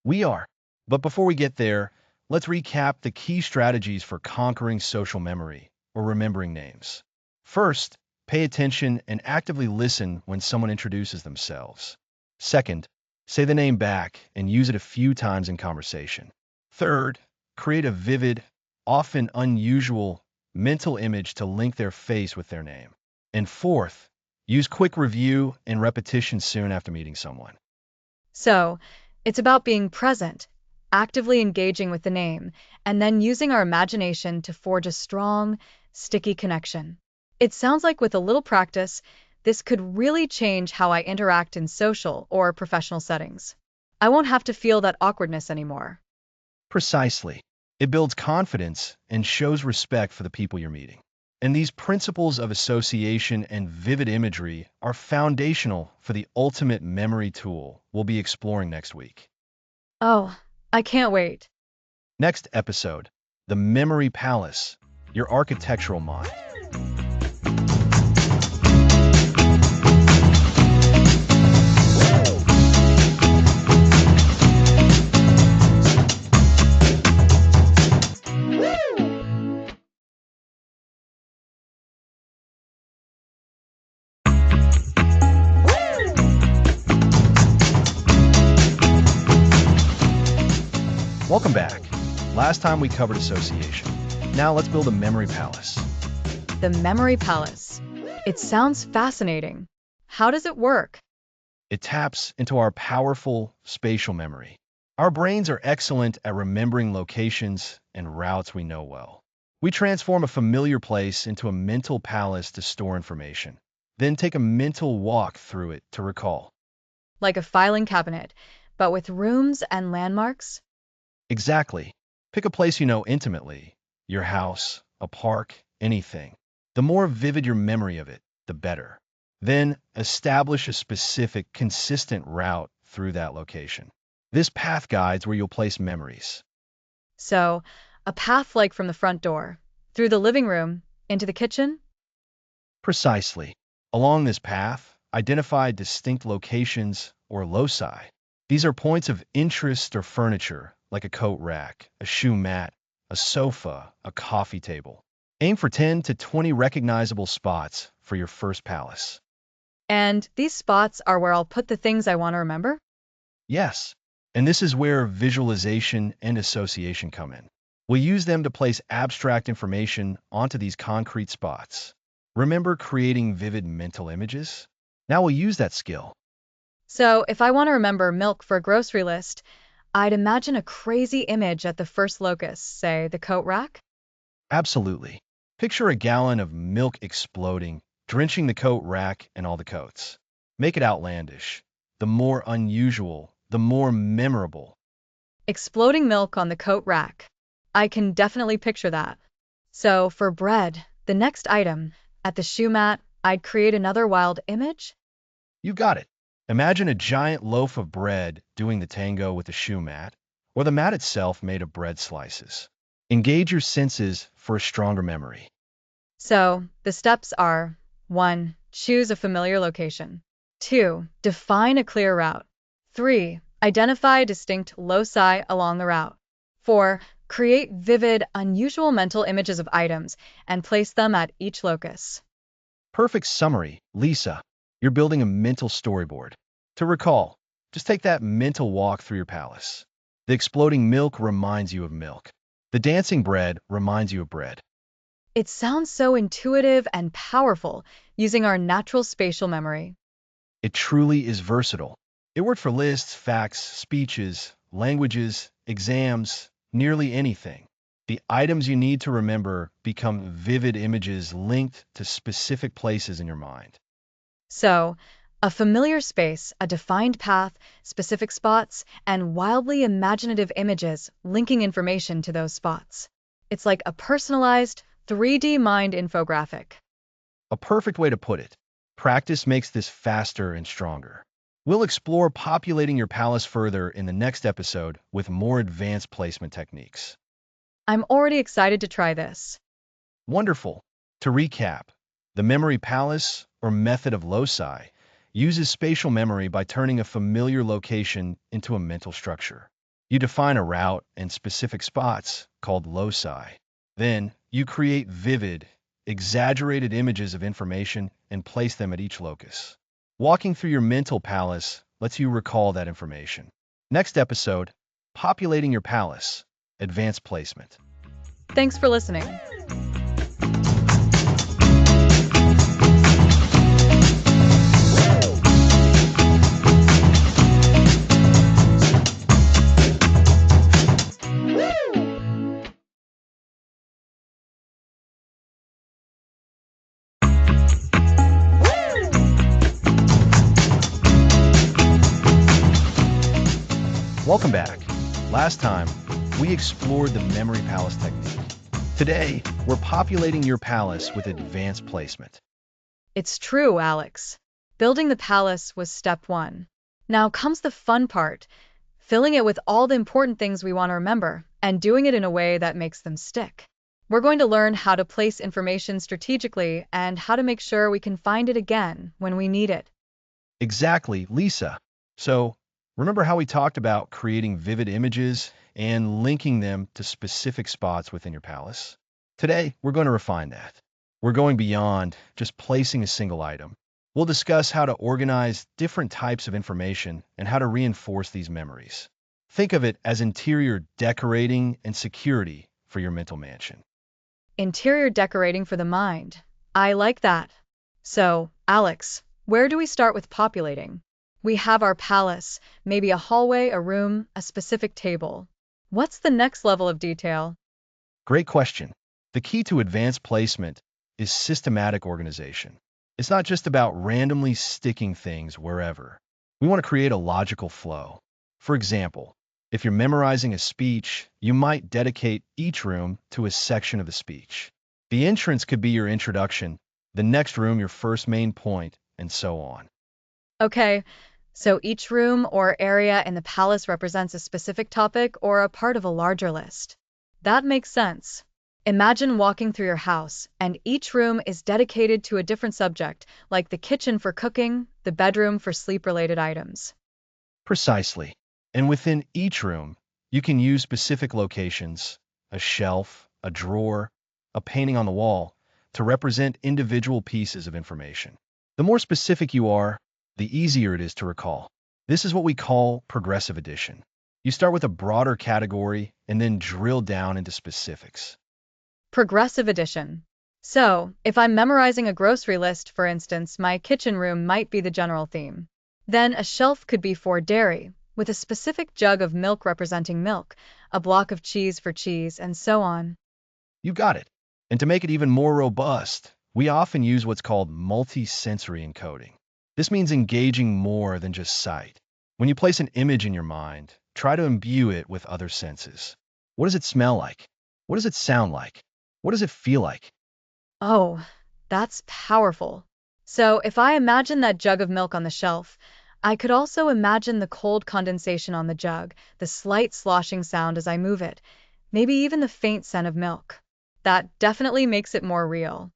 We are. But before we get there, let's recap the key strategies for conquering social memory or remembering names. First, pay attention and actively listen when someone introduces themselves. Second, say the name back and use it a few times in conversation. Third, create a vivid, often unusual, mental image to link their face with their name. And fourth, use quick review and repetition soon after meeting someone. So it's about being present, actively engaging with the name, and then using our imagination to forge a strong, sticky connection. It sounds like with a little practice, this could really change how I interact in social or professional settings. I won't have to feel that awkwardness anymore. Precisely. It builds confidence and shows respect for the people you're meeting. And these principles of association and vivid imagery are foundational for the ultimate memory tool we'll be exploring next week. Oh, I can't wait. Next episode, the Memory Palace, your architectural mind. Welcome back. Last time we covered association. Now let's build a memory palace. The Memory Palace. It sounds fascinating. How does it work? It taps into our powerful spatial memory. Our brains are excellent at remembering locations and routes we know well. We transform a familiar place into a mental palace to store information, then take a mental walk through it to recall. Like a filing cabinet, but with rooms and landmarks? Exactly. Pick a place you know intimately, your house, a park, anything. The more vivid your memory of it, the better. Then establish a specific, consistent route through that location. This path guides where you'll place memories. So, a path like from the front door, through the living room, into the kitchen? Precisely. Along this path, identify distinct locations or loci. These are points of interest or furniture, like a coat rack, a shoe mat, a sofa, a coffee table. Aim for 10 to 20 recognizable spots for your first palace. And these spots are where I'll put the things I want to remember? Yes, and this is where visualization and association come in. We'll use them to place abstract information onto these concrete spots. Remember creating vivid mental images? Now we'll use that skill. So, if I want to remember milk for a grocery list, I'd imagine a crazy image at the first locus, say the coat rack. Absolutely. Picture a gallon of milk exploding, drenching the coat rack and all the coats. Make it outlandish. The more unusual, the more memorable. Exploding milk on the coat rack. I can definitely picture that. So, for bread, the next item, at the shoe mat, I'd create another wild image. You've got it. Imagine a giant loaf of bread doing the tango with the shoe mat, or the mat itself made of bread slices. Engage your senses for a stronger memory. So, the steps are 1. Choose a familiar location. 2. Define a clear route. 3. Identify distinct loci along the route. 4. Create vivid, unusual mental images of items and place them at each locus. Perfect summary, Lisa. You're building a mental storyboard. To recall, just take that mental walk through your palace. The exploding milk reminds you of milk. The dancing bread reminds you of bread. It sounds so intuitive and powerful using our natural spatial memory. It truly is versatile. It worked for lists, facts, speeches, languages, exams, nearly anything. The items you need to remember become vivid images linked to specific places in your mind. So, a familiar space, a defined path, specific spots, and wildly imaginative images linking information to those spots. It's like a personalized 3D mind infographic. A perfect way to put it. Practice makes this faster and stronger. We'll explore populating your palace further in the next episode with more advanced placement techniques. I'm already excited to try this. Wonderful. To recap, the memory palace, or method of loci, uses spatial memory by turning a familiar location into a mental structure. You define a route and specific spots, called loci. Then, you create vivid, exaggerated images of information and place them at each locus. Walking through your mental palace lets you recall that information. Next episode, populating your palace, advanced placement. Thanks for listening. Welcome back. Last time, we explored the memory palace technique. Today, we're populating your palace with advanced placement. It's true, Alex. Building the palace was step 1. Now comes the fun part, filling it with all the important things we want to remember and doing it in a way that makes them stick. We're going to learn how to place information strategically and how to make sure we can find it again when we need it. Exactly, Lisa. So, remember how we talked about creating vivid images and linking them to specific spots within your palace? Today, we're going to refine that. We're going beyond just placing a single item. We'll discuss how to organize different types of information and how to reinforce these memories. Think of it as interior decorating and security for your mental mansion. Interior decorating for the mind. I like that. So, Alex, where do we start with populating? We have our palace, maybe a hallway, a room, a specific table. What's the next level of detail? Great question. The key to advanced placement is systematic organization. It's not just about randomly sticking things wherever. We want to create a logical flow. For example, if you're memorizing a speech, you might dedicate each room to a section of the speech. The entrance could be your introduction, the next room your first main point, and so on. Okay, so each room or area in the palace represents a specific topic or a part of a larger list. That makes sense. Imagine walking through your house, and each room is dedicated to a different subject, like the kitchen for cooking, the bedroom for sleep-related items. Precisely. And within each room, you can use specific locations, a shelf, a drawer, a painting on the wall, to represent individual pieces of information. The more specific you are, the easier it is to recall. This is what we call progressive addition. You start with a broader category and then drill down into specifics. Progressive addition. So, if I'm memorizing a grocery list, for instance, my kitchen room might be the general theme. Then a shelf could be for dairy, with a specific jug of milk representing milk, a block of cheese for cheese, and so on. You got it. And to make it even more robust, we often use what's called multi-sensory encoding. This means engaging more than just sight. When you place an image in your mind, try to imbue it with other senses. What does it smell like? What does it sound like? What does it feel like? Oh, that's powerful. So, if I imagine that jug of milk on the shelf, I could also imagine the cold condensation on the jug, the slight sloshing sound as I move it, maybe even the faint scent of milk. That definitely makes it more real.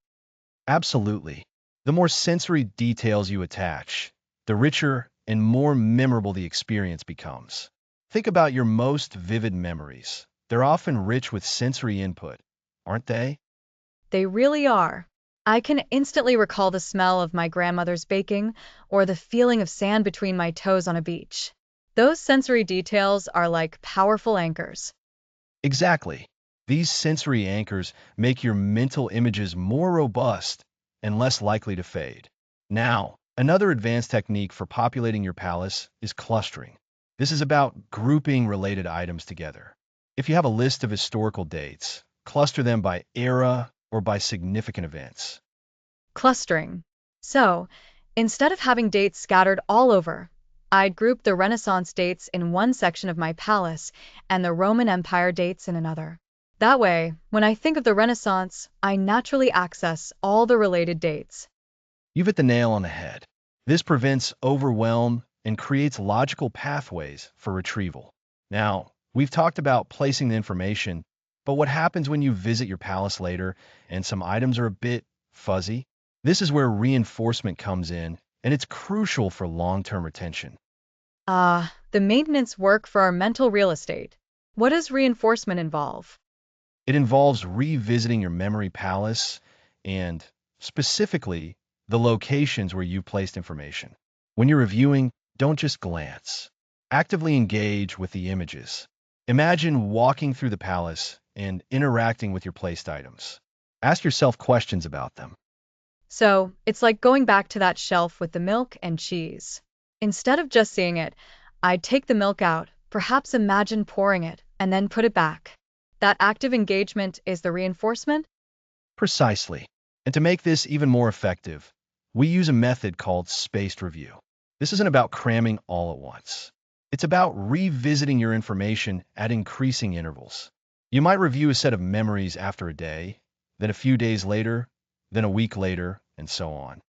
Absolutely. The more sensory details you attach, the richer and more memorable the experience becomes. Think about your most vivid memories. They're often rich with sensory input, aren't they? They really are. I can instantly recall the smell of my grandmother's baking or the feeling of sand between my toes on a beach. Those sensory details are like powerful anchors. Exactly. These sensory anchors make your mental images more robust and less likely to fade. Now, another advanced technique for populating your palace is clustering. This is about grouping related items together. If you have a list of historical dates, cluster them by era or by significant events. Clustering. So, instead of having dates scattered all over, I'd group the Renaissance dates in one section of my palace and the Roman Empire dates in another. That way, when I think of the Renaissance, I naturally access all the related dates. You've hit the nail on the head. This prevents overwhelm and creates logical pathways for retrieval. Now, we've talked about placing the information, but what happens when you visit your palace later and some items are a bit fuzzy? This is where reinforcement comes in, and it's crucial for long-term retention. The maintenance work for our mental real estate. What does reinforcement involve? It involves revisiting your memory palace and, specifically, the locations where you placed information. When you're reviewing, don't just glance. Actively engage with the images. Imagine walking through the palace and interacting with your placed items. Ask yourself questions about them. So, it's like going back to that shelf with the milk and cheese. Instead of just seeing it, I'd take the milk out, perhaps imagine pouring it, and then put it back. That active engagement is the reinforcement? Precisely. And to make this even more effective, we use a method called spaced review. This isn't about cramming all at once. It's about revisiting your information at increasing intervals. You might review a set of memories after a day, then a few days later, then a week later, and so on.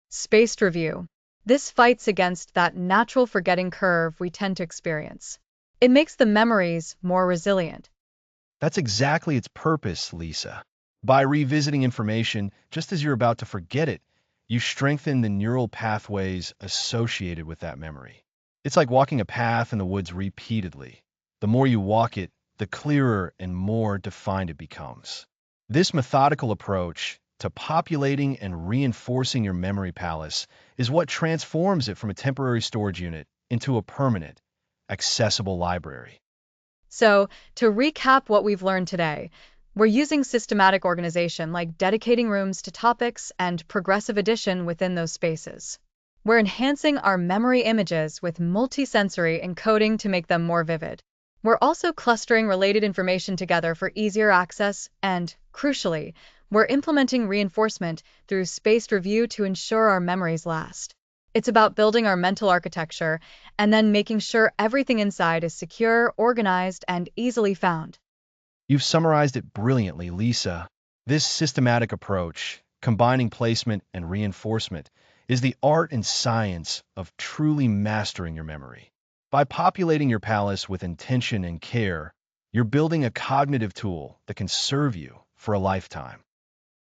Spaced review. This fights against that natural forgetting curve we tend to experience. It makes the memories more resilient. That's exactly its purpose, Lisa. By revisiting information just as you're about to forget it, you strengthen the neural pathways associated with that memory. It's like walking a path in the woods repeatedly. The more you walk it, the clearer and more defined it becomes. This methodical approach to populating and reinforcing your memory palace is what transforms it from a temporary storage unit into a permanent, accessible library. So, to recap what we've learned today, we're using systematic organization like dedicating rooms to topics and progressive addition within those spaces. We're enhancing our memory images with multisensory encoding to make them more vivid. We're also clustering related information together for easier access and, crucially, we're implementing reinforcement through spaced review to ensure our memories last. It's about building our mental architecture and then making sure everything inside is secure, organized, and easily found. You've summarized it brilliantly, Lisa. This systematic approach, combining placement and reinforcement, is the art and science of truly mastering your memory. By populating your palace with intention and care, you're building a cognitive tool that can serve you for a lifetime.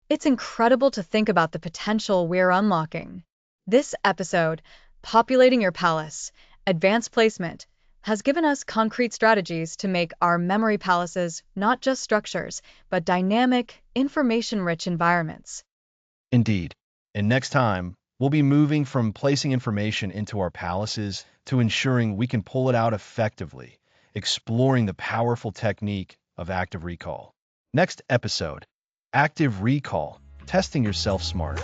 It's incredible to think about the potential we're unlocking. This episode, Populating Your Palace, Advanced Placement, has given us concrete strategies to make our memory palaces not just structures, but dynamic, information-rich environments. Indeed. And next time, We'll be moving from placing information into our palaces to ensuring we can pull it out effectively, exploring the powerful technique of active recall. Next episode, Active Recall, Testing Yourself Smarter.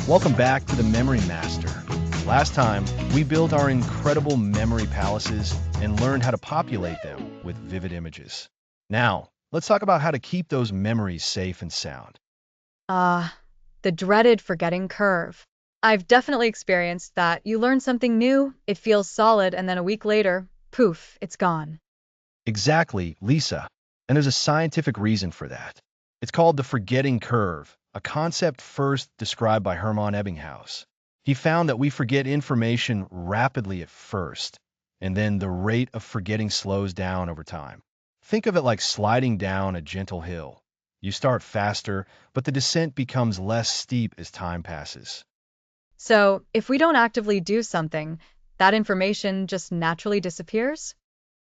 Welcome back to the Memory Master. Last time, we built our incredible memory palaces and learned how to populate them with vivid images. Now, let's talk about how to keep those memories safe and sound. Ah, the dreaded forgetting curve. I've definitely experienced that. You learn something new, it feels solid, and then a week later, poof, it's gone. Exactly, Lisa. And there's a scientific reason for that. It's called the forgetting curve, a concept first described by Hermann Ebbinghaus. He found that we forget information rapidly at first, and then the rate of forgetting slows down over time. Think of it like sliding down a gentle hill. You start faster, but the descent becomes less steep as time passes. So, if we don't actively do something, that information just naturally disappears?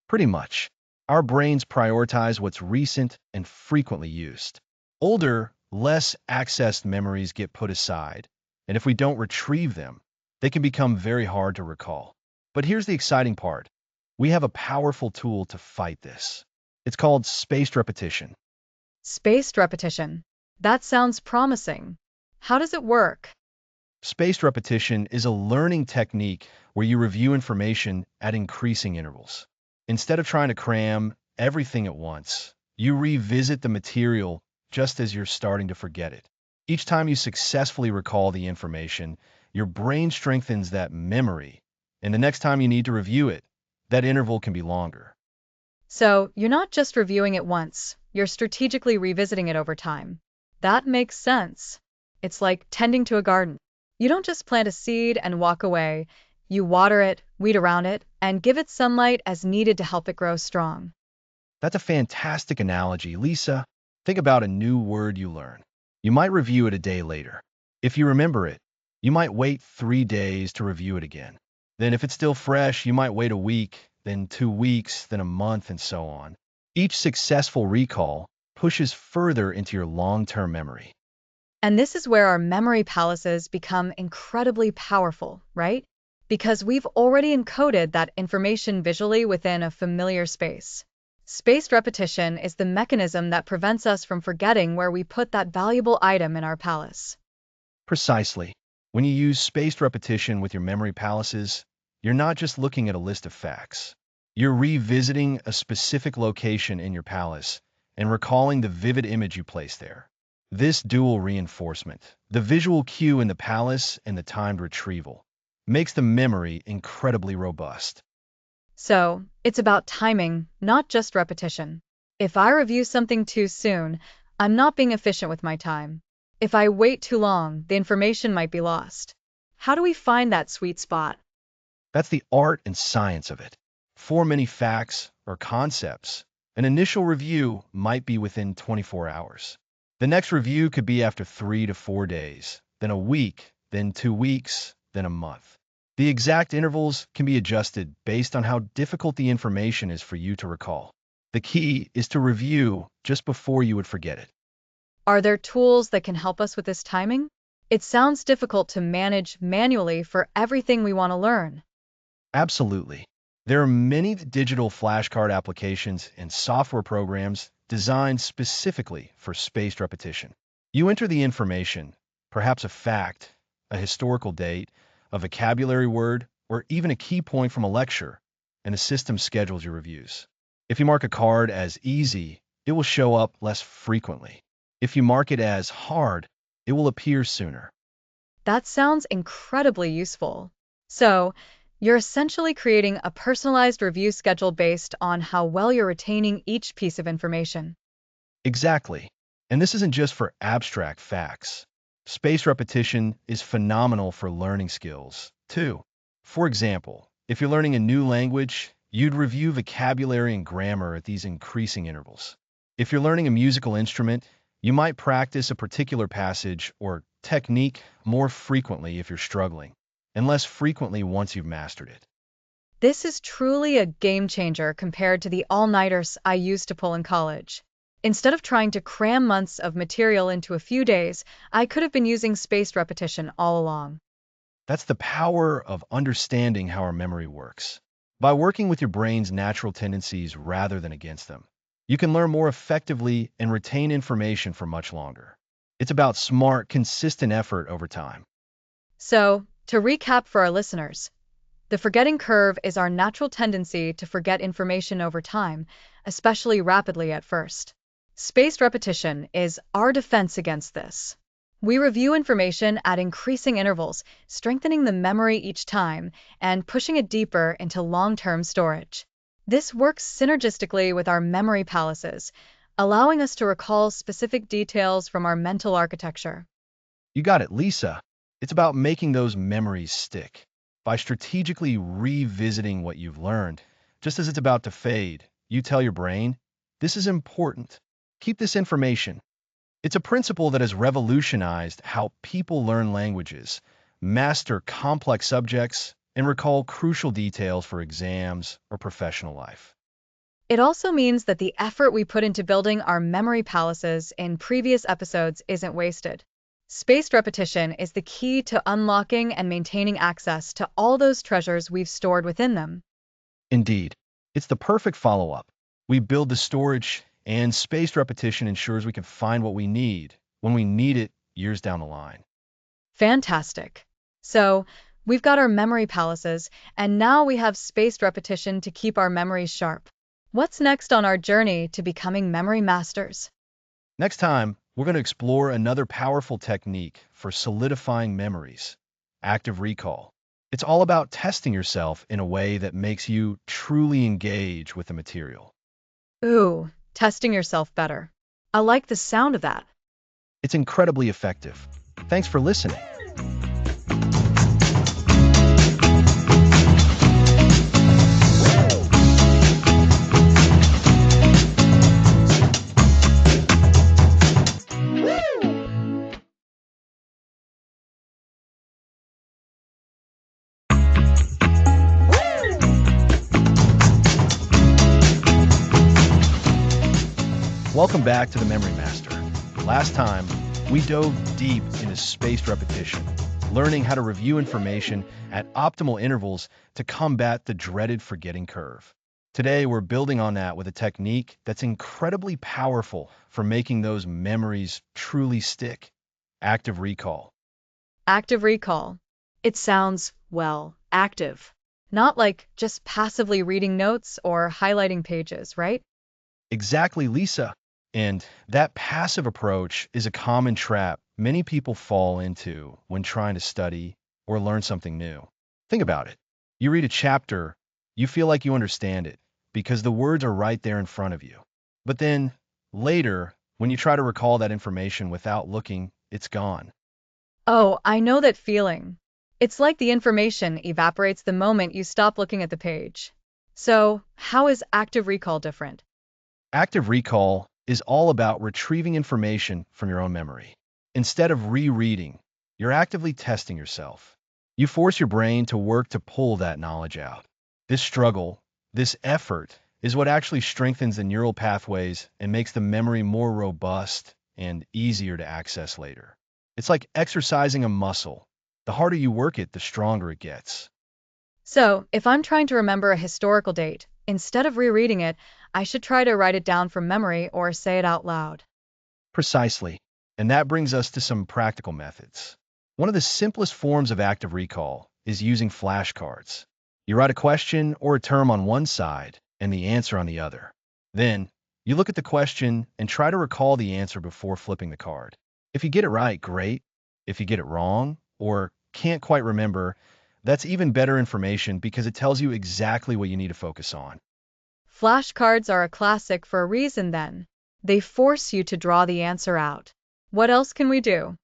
Pretty much. Our brains prioritize what's recent and frequently used. Older, less accessed memories get put aside, and if we don't retrieve them, they can become very hard to recall. But here's the exciting part. We have a powerful tool to fight this. It's called spaced repetition. Spaced repetition. That sounds promising. How does it work? Spaced repetition is a learning technique where you review information at increasing intervals. Instead of trying to cram everything at once, you revisit the material just as you're starting to forget it. Each time you successfully recall the information, your brain strengthens that memory, and the next time you need to review it, that interval can be longer. So, you're not just reviewing it once, you're strategically revisiting it over time. That makes sense. It's like tending to a garden. You don't just plant a seed and walk away. You water it, weed around it, and give it sunlight as needed to help it grow strong. That's a fantastic analogy, Lisa. Think about a new word you learn. You might review it a day later. If you remember it, you might wait 3 days to review it again. Then if it's still fresh, you might wait a week, then 2 weeks, then a month, and so on. Each successful recall pushes further into your long-term memory. And this is where our memory palaces become incredibly powerful, right? Because we've already encoded that information visually within a familiar space. Spaced repetition is the mechanism that prevents us from forgetting where we put that valuable item in our palace. Precisely. When you use spaced repetition with your memory palaces, you're not just looking at a list of facts. You're revisiting a specific location in your palace and recalling the vivid image you placed there. This dual reinforcement, the visual cue in the palace and the timed retrieval, makes the memory incredibly robust. So, it's about timing, not just repetition. If I review something too soon, I'm not being efficient with my time. If I wait too long, the information might be lost. How do we find that sweet spot? That's the art and science of it. For many facts or concepts, an initial review might be within 24 hours. The next review could be after 3 to 4 days, then a week, then 2 weeks, then a month. The exact intervals can be adjusted based on how difficult the information is for you to recall. The key is to review just before you would forget it. Are there tools that can help us with this timing? It sounds difficult to manage manually for everything we want to learn. Absolutely. There are many digital flashcard applications and software programs designed specifically for spaced repetition. You enter the information, perhaps a fact, a historical date, a vocabulary word, or even a key point from a lecture, and the system schedules your reviews. If you mark a card as easy, it will show up less frequently. If you mark it as hard, it will appear sooner. That sounds incredibly useful. So, you're essentially creating a personalized review schedule based on how well you're retaining each piece of information. Exactly. And this isn't just for abstract facts. Spaced repetition is phenomenal for learning skills, too. For example, if you're learning a new language, You'd review vocabulary and grammar at these increasing intervals. If you're learning a musical instrument, you might practice a particular passage or technique more frequently if you're struggling, and less frequently once you've mastered it. This is truly a game changer compared to the all-nighters I used to pull in college. Instead of trying to cram months of material into a few days, I could have been using spaced repetition all along. That's the power of understanding how our memory works. By working with your brain's natural tendencies rather than against them, you can learn more effectively and retain information for much longer. It's about smart, consistent effort over time. So, to recap for our listeners, the forgetting curve is our natural tendency to forget information over time, especially rapidly at first. Spaced repetition is our defense against this. We review information at increasing intervals, strengthening the memory each time and pushing it deeper into long-term storage. This works synergistically with our memory palaces, allowing us to recall specific details from our mental architecture. You got it, Lisa. It's about making those memories stick. By strategically revisiting what you've learned, just as it's about to fade, you tell your brain, this is important. Keep this information. It's a principle that has revolutionized how people learn languages, master complex subjects, and recall crucial details for exams or professional life. It also means that the effort we put into building our memory palaces in previous episodes isn't wasted. Spaced repetition is the key to unlocking and maintaining access to all those treasures we've stored within them. Indeed, it's the perfect follow-up. We build the storage, and spaced repetition ensures we can find what we need when we need it years down the line. Fantastic. So, we've got our memory palaces, and now we have spaced repetition to keep our memories sharp. What's next on our journey to becoming memory masters? Next time, we're going to explore another powerful technique for solidifying memories, active recall. It's all about testing yourself in a way that makes you truly engage with the material. Ooh, testing yourself better. I like the sound of that. It's incredibly effective. Thanks for listening. Welcome back to the Memory Master. Last time, we dove deep into spaced repetition, learning how to review information at optimal intervals to combat the dreaded forgetting curve. Today, we're building on that with a technique that's incredibly powerful for making those memories truly stick: active recall. Active recall. It sounds, well, active. Not like just passively reading notes or highlighting pages, right? Exactly, Lisa. And that passive approach is a common trap many people fall into when trying to study or learn something new. Think about it. You read a chapter, you feel like you understand it because the words are right there in front of you. But then, later, when you try to recall that information without looking, it's gone. Oh, I know that feeling. It's like the information evaporates the moment you stop looking at the page. So, how is active recall different? Active recall is all about retrieving information from your own memory. Instead of rereading, you're actively testing yourself. You force your brain to work to pull that knowledge out. This struggle, this effort, is what actually strengthens the neural pathways and makes the memory more robust and easier to access later. It's like exercising a muscle. The harder you work it, the stronger it gets. So, if I'm trying to remember a historical date, instead of rereading it, I should try to write it down from memory or say it out loud. Precisely. And that brings us to some practical methods. One of the simplest forms of active recall is using flashcards. You write a question or a term on one side and the answer on the other. Then, you look at the question and try to recall the answer before flipping the card. If you get it right, great. If you get it wrong or can't quite remember, that's even better information because it tells you exactly what you need to focus on. Flashcards are a classic for a reason then. They force you to draw the answer out. What else can we do?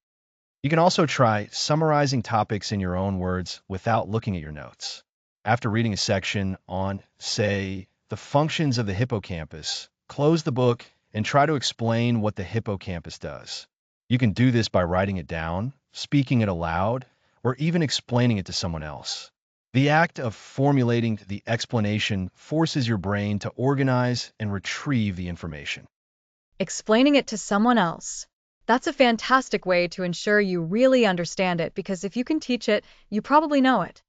You can also try summarizing topics in your own words without looking at your notes. After reading a section on, say, the functions of the hippocampus, close the book and try to explain what the hippocampus does. You can do this by writing it down, speaking it aloud, or even explaining it to someone else. The act of formulating the explanation forces your brain to organize and retrieve the information. Explaining it to someone else. That's a fantastic way to ensure you really understand it because if you can teach it, you probably know it.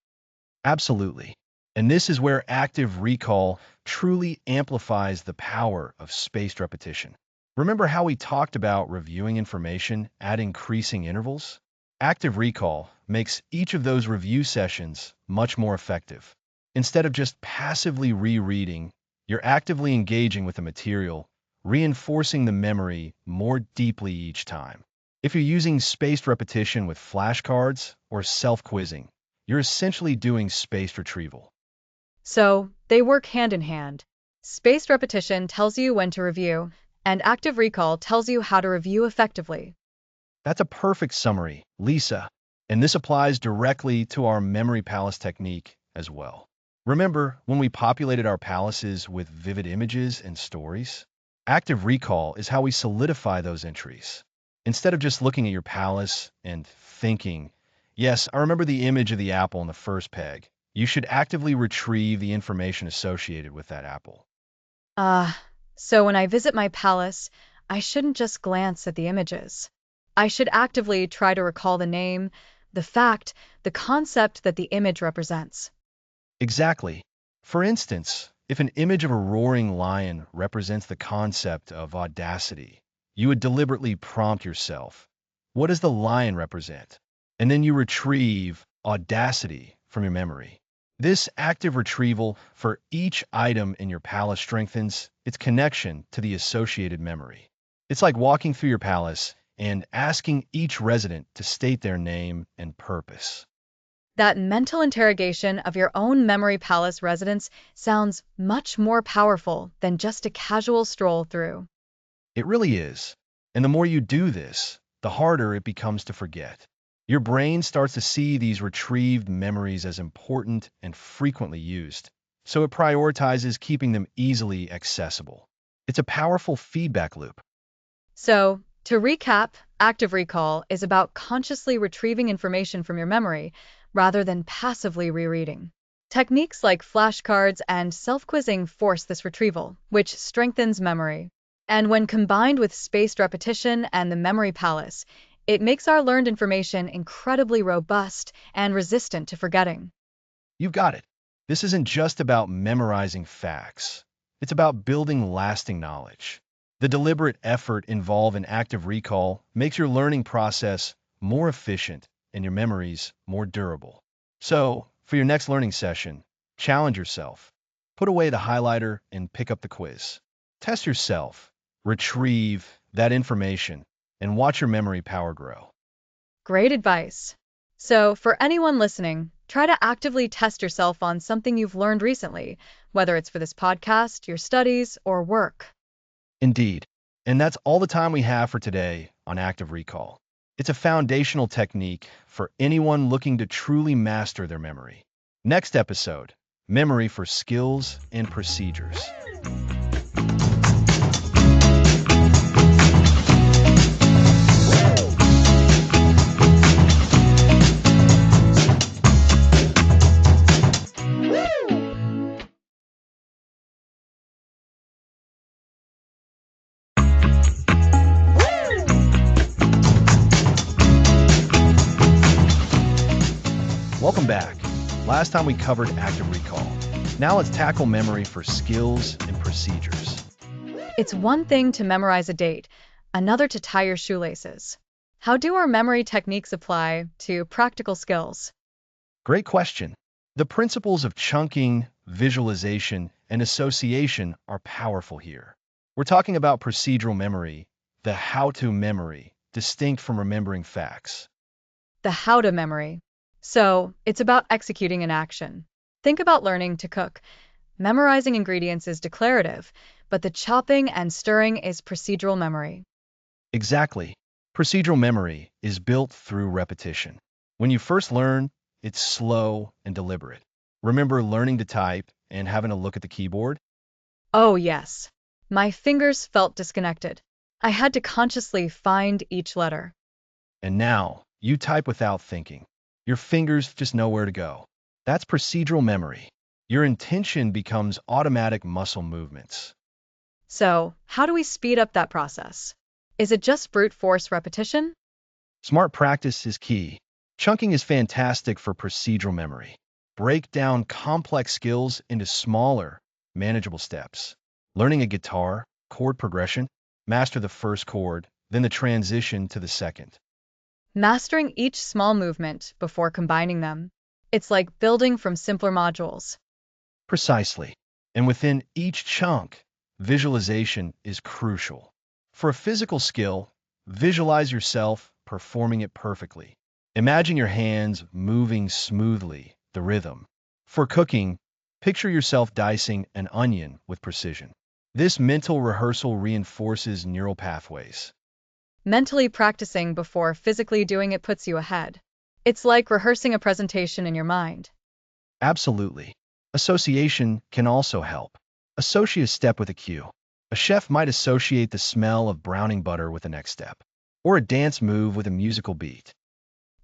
Absolutely. And this is where active recall truly amplifies the power of spaced repetition. Remember how we talked about reviewing information at increasing intervals? Active recall makes each of those review sessions much more effective. Instead of just passively rereading, you're actively engaging with the material, reinforcing the memory more deeply each time. If you're using spaced repetition with flashcards or self-quizzing, you're essentially doing spaced retrieval. So, they work hand in hand. Spaced repetition tells you when to review, and active recall tells you how to review effectively. That's a perfect summary, Lisa. And this applies directly to our memory palace technique as well. Remember when we populated our palaces with vivid images and stories? Active recall is how we solidify those entries. Instead of just looking at your palace and thinking, yes, I remember the image of the apple in the first peg, you should actively retrieve the information associated with that apple. Ah, so when I visit my palace, I shouldn't just glance at the images. I should actively try to recall the name, the fact, the concept that the image represents. Exactly. For instance, if an image of a roaring lion represents the concept of audacity, you would deliberately prompt yourself, what does the lion represent? And then you retrieve audacity from your memory. This active retrieval for each item in your palace strengthens its connection to the associated memory. It's like walking through your palace and asking each resident to state their name and purpose. That mental interrogation of your own memory palace residence sounds much more powerful than just a casual stroll through. It really is. And the more you do this, the harder it becomes to forget. Your brain starts to see these retrieved memories as important and frequently used, so it prioritizes keeping them easily accessible. It's a powerful feedback loop. So, to recap, active recall is about consciously retrieving information from your memory rather than passively rereading. Techniques like flashcards and self-quizzing force this retrieval, which strengthens memory. And when combined with spaced repetition and the memory palace, it makes our learned information incredibly robust and resistant to forgetting. You've got it. This isn't just about memorizing facts. It's about building lasting knowledge. The deliberate effort involved in active recall makes your learning process more efficient and your memories more durable. So, for your next learning session, challenge yourself. Put away the highlighter and pick up the quiz. Test yourself, retrieve that information, and watch your memory power grow. Great advice. So, for anyone listening, try to actively test yourself on something you've learned recently, whether it's for this podcast, your studies, or work. Indeed. And that's all the time we have for today on active recall. It's a foundational technique for anyone looking to truly master their memory. Next episode, memory for skills and procedures. Welcome back. Last time we covered active recall. Now let's tackle memory for skills and procedures. It's one thing to memorize a date, another to tie your shoelaces. How do our memory techniques apply to practical skills? Great question. The principles of chunking, visualization, and association are powerful here. We're talking about procedural memory, the how-to memory, distinct from remembering facts. The how to memory. So, it's about executing an action. Think about learning to cook. Memorizing ingredients is declarative, but the chopping and stirring is procedural memory. Exactly. Procedural memory is built through repetition. When you first learn, it's slow and deliberate. Remember learning to type and having a look at the keyboard? Oh, yes. My fingers felt disconnected. I had to consciously find each letter. And now you type without thinking. Your fingers just know where to go. That's procedural memory. Your intention becomes automatic muscle movements. So, how do we speed up that process? Is it just brute force repetition? Smart practice is key. Chunking is fantastic for procedural memory. Break down complex skills into smaller, manageable steps. Learning a guitar, chord progression, master the first chord, then the transition to the second. Mastering each small movement before combining them. It's like building from simpler modules. Precisely. And within each chunk, visualization is crucial. For a physical skill, visualize yourself performing it perfectly. Imagine your hands moving smoothly, the rhythm. For cooking, picture yourself dicing an onion with precision. This mental rehearsal reinforces neural pathways. Mentally practicing before physically doing it puts you ahead. It's like rehearsing a presentation in your mind. Absolutely. Association can also help. Associate a step with a cue. A chef might associate the smell of browning butter with the next step, or a dance move with a musical beat.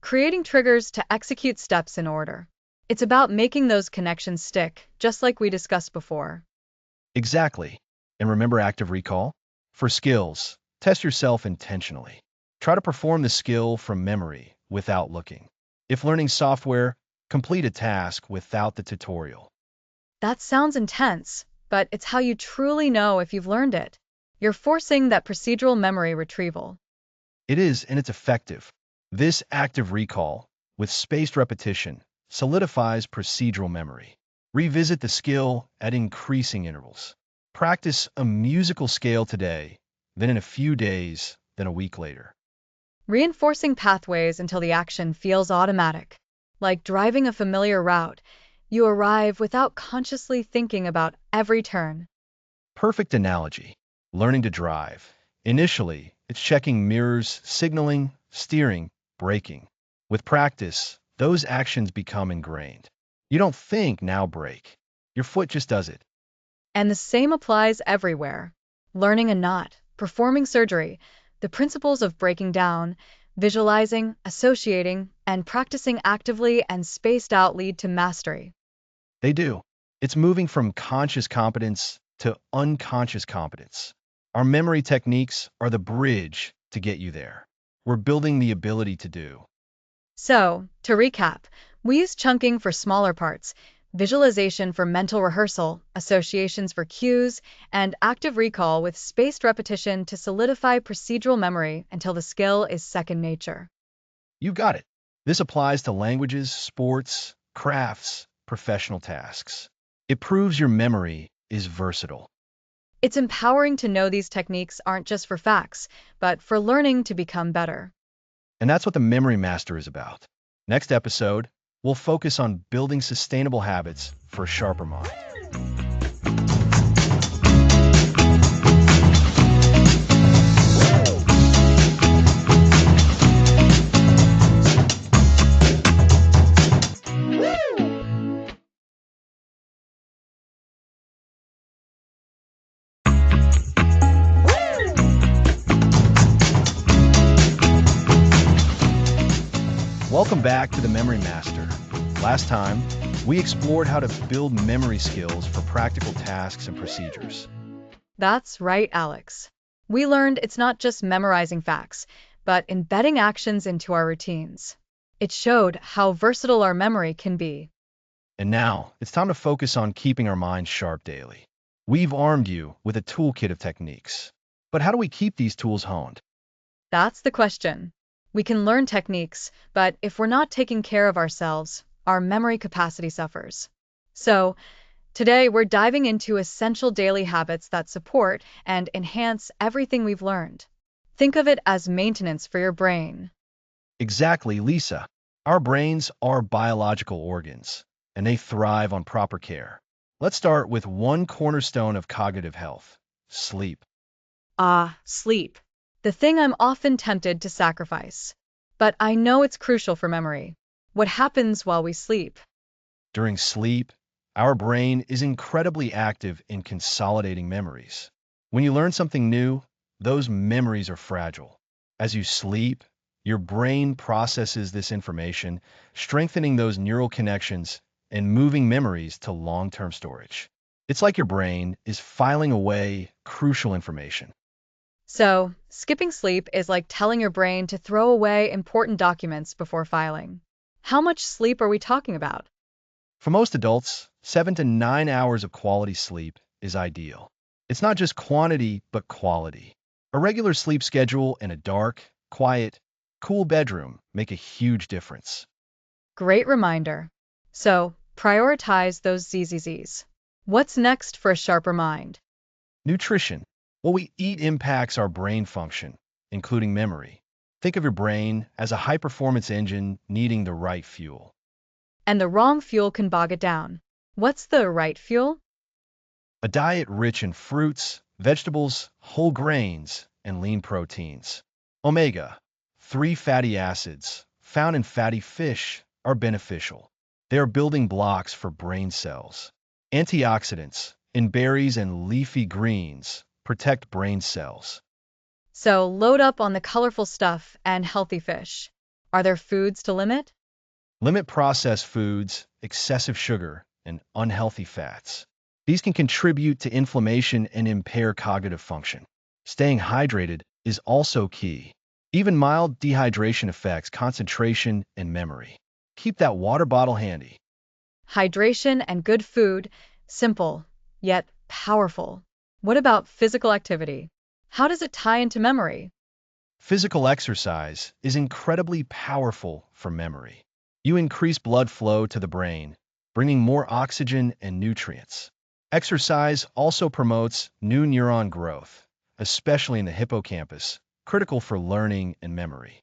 Creating triggers to execute steps in order. It's about making those connections stick, just like we discussed before. Exactly. And remember active recall? For skills, test yourself intentionally. Try to perform the skill from memory without looking. If learning software, complete a task without the tutorial. That sounds intense, but it's how you truly know if you've learned it. You're forcing that procedural memory retrieval. It is, and it's effective. This active recall, with spaced repetition, solidifies procedural memory. Revisit the skill at increasing intervals. Practice a musical scale today, then in a few days, then a week later. Reinforcing pathways until the action feels automatic. Like driving a familiar route, you arrive without consciously thinking about every turn. Perfect analogy. Learning to drive. Initially, it's checking mirrors, signaling, steering, braking. With practice, those actions become ingrained. You don't think, now brake. Your foot just does it. And the same applies everywhere. Learning a knot, performing surgery, the principles of breaking down, visualizing, associating, and practicing actively and spaced out lead to mastery. They do. It's moving from conscious competence to unconscious competence. Our memory techniques are the bridge to get you there. We're building the ability to do. So, to recap, we use chunking for smaller parts, visualization for mental rehearsal, associations for cues, and active recall with spaced repetition to solidify procedural memory until the skill is second nature. You got it. This applies to languages, sports, crafts, professional tasks. It proves your memory is versatile. It's empowering to know these techniques aren't just for facts, but for learning to become better. And that's what the Memory Master is about. Next episode, we'll focus on building sustainable habits for a sharper mind. Welcome back to the Memory Master. Last time, we explored how to build memory skills for practical tasks and procedures. That's right, Alex. We learned it's not just memorizing facts, but embedding actions into our routines. It showed how versatile our memory can be. And now, it's time to focus on keeping our minds sharp daily. We've armed you with a toolkit of techniques. But how do we keep these tools honed? That's the question. We can learn techniques, but if we're not taking care of ourselves, our memory capacity suffers. So, today we're diving into essential daily habits that support and enhance everything we've learned. Think of it as maintenance for your brain. Exactly, Lisa. Our brains are biological organs, and they thrive on proper care. Let's start with one cornerstone of cognitive health: sleep. Ah, sleep. The thing I'm often tempted to sacrifice. But I know it's crucial for memory. What happens while we sleep? During sleep, our brain is incredibly active in consolidating memories. When you learn something new, those memories are fragile. As you sleep, your brain processes this information, strengthening those neural connections and moving memories to long-term storage. It's like your brain is filing away crucial information. So, skipping sleep is like telling your brain to throw away important documents before filing. How much sleep are we talking about? For most adults, 7 to 9 hours of quality sleep is ideal. It's not just quantity, but quality. A regular sleep schedule and a dark, quiet, cool bedroom make a huge difference. Great reminder. So, prioritize those ZZZs. What's next for a sharper mind? Nutrition. What we eat impacts our brain function, including memory. Think of your brain as a high-performance engine needing the right fuel. And the wrong fuel can bog it down. What's the right fuel? A diet rich in fruits, vegetables, whole grains, and lean proteins. Omega-3 fatty acids, found in fatty fish, are beneficial. They are building blocks for brain cells. Antioxidants, in berries and leafy greens, protect brain cells. So, load up on the colorful stuff and healthy fish. Are there foods to limit? Limit processed foods, excessive sugar, and unhealthy fats. These can contribute to inflammation and impair cognitive function. Staying hydrated is also key. Even mild dehydration affects concentration and memory. Keep that water bottle handy. Hydration and good food, simple, yet powerful. What about physical activity? How does it tie into memory? Physical exercise is incredibly powerful for memory. You increase blood flow to the brain, bringing more oxygen and nutrients. Exercise also promotes new neuron growth, especially in the hippocampus, critical for learning and memory.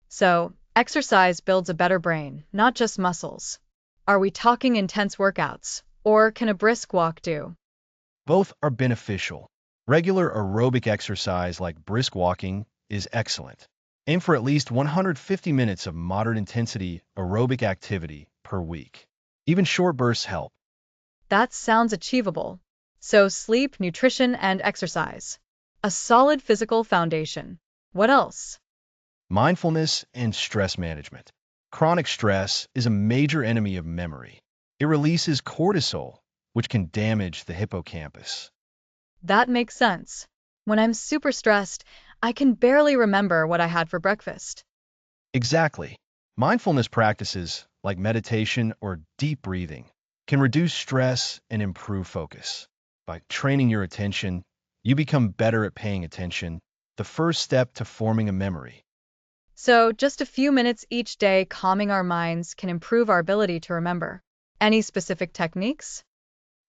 So, exercise builds a better brain, not just muscles. Are we talking intense workouts, or can a brisk walk do? Both are beneficial. Regular aerobic exercise like brisk walking is excellent. Aim for at least 150 minutes of moderate intensity aerobic activity per week. Even short bursts help. That sounds achievable. So, sleep, nutrition, and exercise. A solid physical foundation. What else? Mindfulness and stress management. Chronic stress is a major enemy of memory. It releases cortisol, which can damage the hippocampus. That makes sense. When I'm super stressed, I can barely remember what I had for breakfast. Exactly. Mindfulness practices, like meditation or deep breathing, can reduce stress and improve focus. By training your attention, you become better at paying attention, the first step to forming a memory. So, just a few minutes each day calming our minds can improve our ability to remember. Any specific techniques?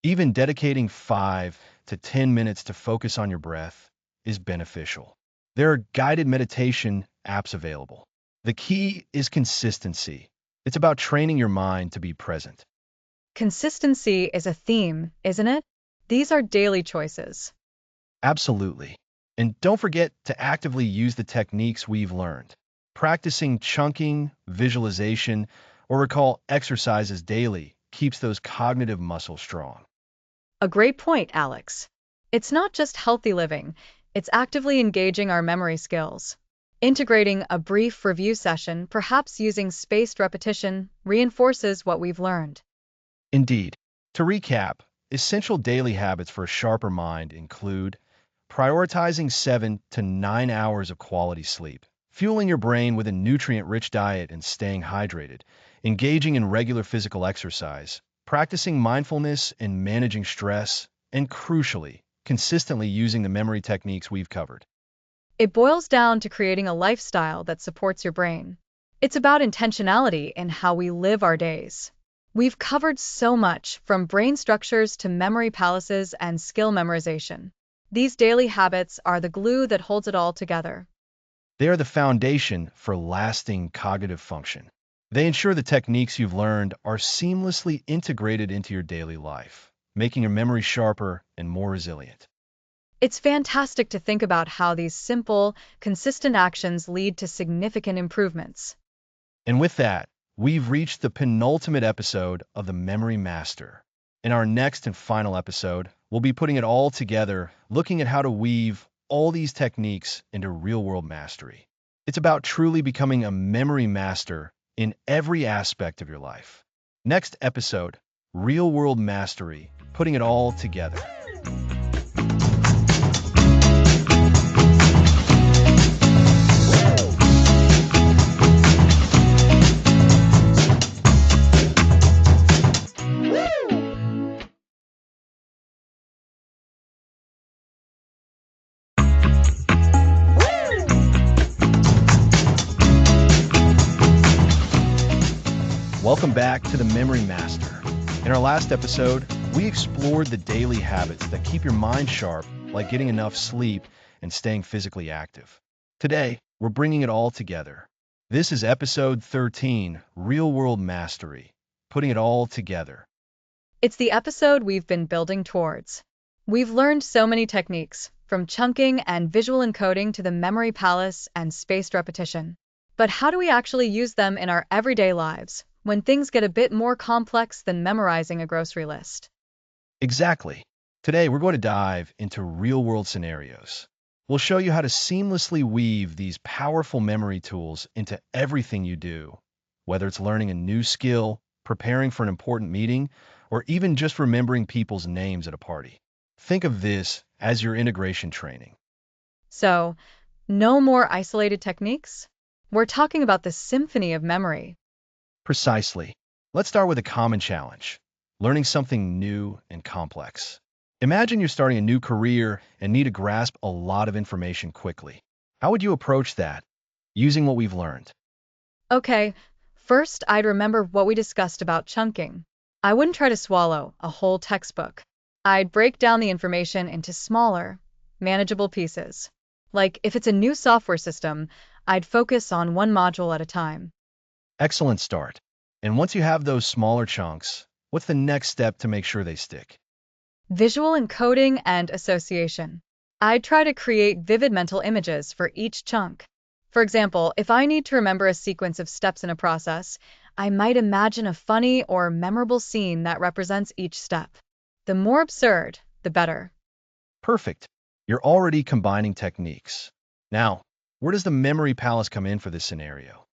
Even dedicating 5 to 10 minutes to focus on your breath is beneficial. There are guided meditation apps available. The key is consistency. It's about training your mind to be present. Consistency is a theme, isn't it? These are daily choices. Absolutely. And don't forget to actively use the techniques we've learned. Practicing chunking, visualization, or recall exercises daily keeps those cognitive muscles strong. A great point, Alex. It's not just healthy living, it's actively engaging our memory skills. Integrating a brief review session, perhaps using spaced repetition, reinforces what we've learned. Indeed. To recap, essential daily habits for a sharper mind include prioritizing 7 to 9 hours of quality sleep, fueling your brain with a nutrient-rich diet and staying hydrated, engaging in regular physical exercise, practicing mindfulness and managing stress, and crucially, consistently using the memory techniques we've covered. It boils down to creating a lifestyle that supports your brain. It's about intentionality in how we live our days. We've covered so much, from brain structures to memory palaces and skill memorization. These daily habits are the glue that holds it all together. They are the foundation for lasting cognitive function. They ensure the techniques you've learned are seamlessly integrated into your daily life, making your memory sharper and more resilient. It's fantastic to think about how these simple, consistent actions lead to significant improvements. And with that, we've reached the penultimate episode of the Memory Master. In our next and final episode, we'll be putting it all together, looking at how to weave all these techniques into real-world mastery. It's about truly becoming a memory master in every aspect of your life. Next episode, Real-World Mastery, putting it all together. Welcome back to the Memory Master. In our last episode, we explored the daily habits that keep your mind sharp, like getting enough sleep and staying physically active. Today, we're bringing it all together. This is episode 13, Real-World Mastery, putting it all together. It's the episode we've been building towards. We've learned so many techniques, from chunking and visual encoding to the memory palace and spaced repetition. But how do we actually use them in our everyday lives, when things get a bit more complex than memorizing a grocery list? Exactly. Today, we're going to dive into real-world scenarios. We'll show you how to seamlessly weave these powerful memory tools into everything you do, whether it's learning a new skill, preparing for an important meeting, or even just remembering people's names at a party. Think of this as your integration training. So, no more isolated techniques? We're talking about the symphony of memory. Precisely. Let's start with a common challenge, learning something new and complex. Imagine you're starting a new career and need to grasp a lot of information quickly. How would you approach that, using what we've learned? Okay, first I'd remember what we discussed about chunking. I wouldn't try to swallow a whole textbook. I'd break down the information into smaller, manageable pieces. Like if it's a new software system, I'd focus on one module at a time. Excellent start. And once you have those smaller chunks, what's the next step to make sure they stick? Visual encoding and association. I'd try to create vivid mental images for each chunk. For example, if I need to remember a sequence of steps in a process, I might imagine a funny or memorable scene that represents each step. The more absurd, the better. Perfect. You're already combining techniques. Now, where does the memory palace come in for this scenario?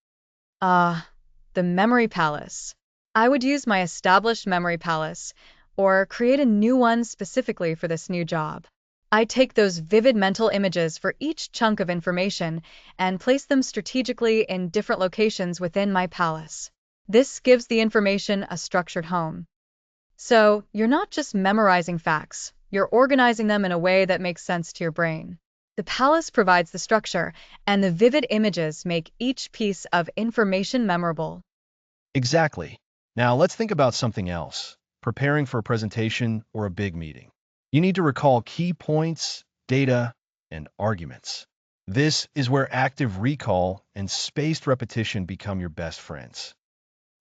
The memory palace. I would use my established memory palace or create a new one specifically for this new job. I take those vivid mental images for each chunk of information and place them strategically in different locations within my palace. This gives the information a structured home. So, you're not just memorizing facts, you're organizing them in a way that makes sense to your brain. The palace provides the structure, and the vivid images make each piece of information memorable. Exactly. Now, let's think about something else, preparing for a presentation or a big meeting. You need to recall key points, data, and arguments. This is where active recall and spaced repetition become your best friends.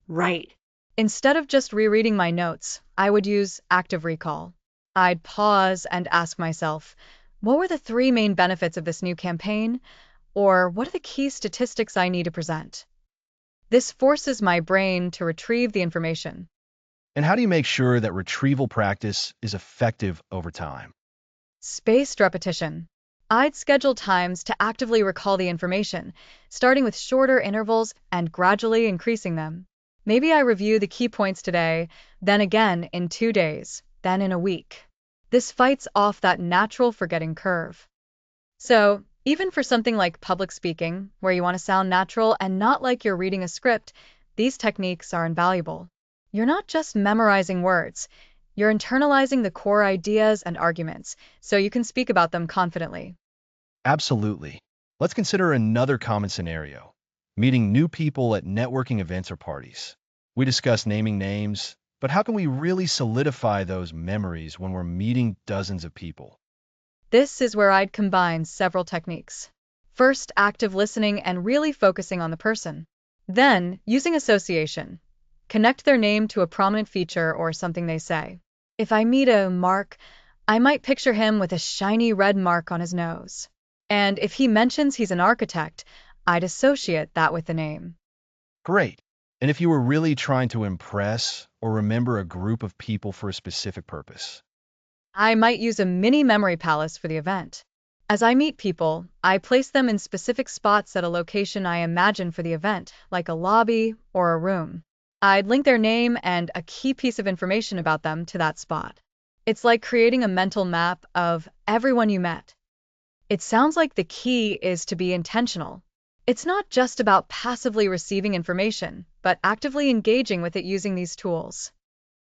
Right. Instead of just rereading my notes, I would use active recall. I'd pause and ask myself, what were the three main benefits of this new campaign? Or what are the key statistics I need to present? This forces my brain to retrieve the information. And how do you make sure that retrieval practice is effective over time? Spaced repetition. I'd schedule times to actively recall the information, starting with shorter intervals and gradually increasing them. Maybe I review the key points today, then again in 2 days, then in a week. This fights off that natural forgetting curve. So, even for something like public speaking, where you want to sound natural and not like you're reading a script, these techniques are invaluable. You're not just memorizing words, you're internalizing the core ideas and arguments, so you can speak about them confidently. Absolutely. Let's consider another common scenario, meeting new people at networking events or parties. We discussed naming names, but how can we really solidify those memories when we're meeting dozens of people? This is where I'd combine several techniques. First, active listening and really focusing on the person. Then, using association. Connect their name to a prominent feature or something they say. If I meet a Mark, I might picture him with a shiny red mark on his nose. And if he mentions he's an architect, I'd associate that with the name. Great. and if you were really trying to impress or remember a group of people for a specific purpose. I might use a mini memory palace for the event. As I meet people, I place them in specific spots at a location I imagine for the event, like a lobby or a room. I'd link their name and a key piece of information about them to that spot. It's like creating a mental map of everyone you met. It sounds like the key is to be intentional. It's not just about passively receiving information, but actively engaging with it using these tools.